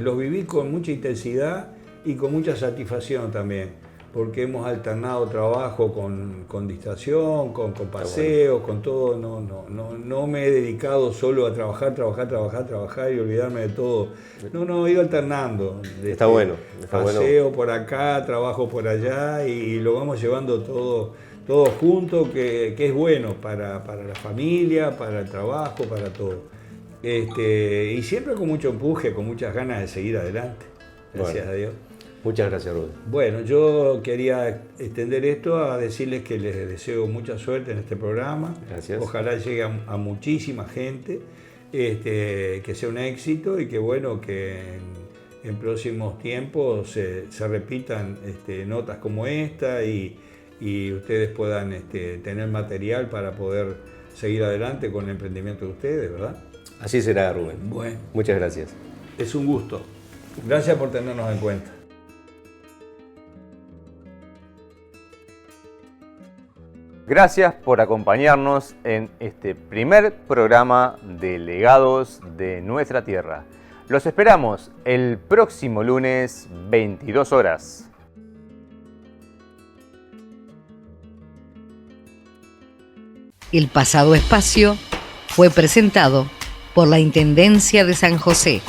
los viví con mucha intensidad y con mucha satisfacción también, porque hemos alternado trabajo con distracción, con paseos, con todo. No me he dedicado solo a trabajar y olvidarme de todo. No, he ido alternando. Está bueno. Paseo por acá, trabajo por allá y lo vamos llevando todo junto, que es bueno para la familia, para el trabajo, para todo. Y siempre con mucho empuje, con muchas ganas de seguir adelante. Gracias a Dios. Muchas gracias, Rubén. Bueno, yo quería extender esto a decirles que les deseo mucha suerte en este programa. Gracias. Ojalá llegue a muchísima gente, que sea un éxito y que bueno, que en próximos tiempos se repitan notas como esta y ustedes puedan tener material para poder seguir adelante con el emprendimiento de ustedes, ¿verdad? Así será, Rubén. Bueno. Muchas gracias. Es un gusto. Gracias por tenernos en cuenta. Gracias por acompañarnos en este primer programa de Legados de Nuestra Tierra. Los esperamos el próximo lunes, 22 horas. El pasado espacio fue presentado por la Intendencia de San José.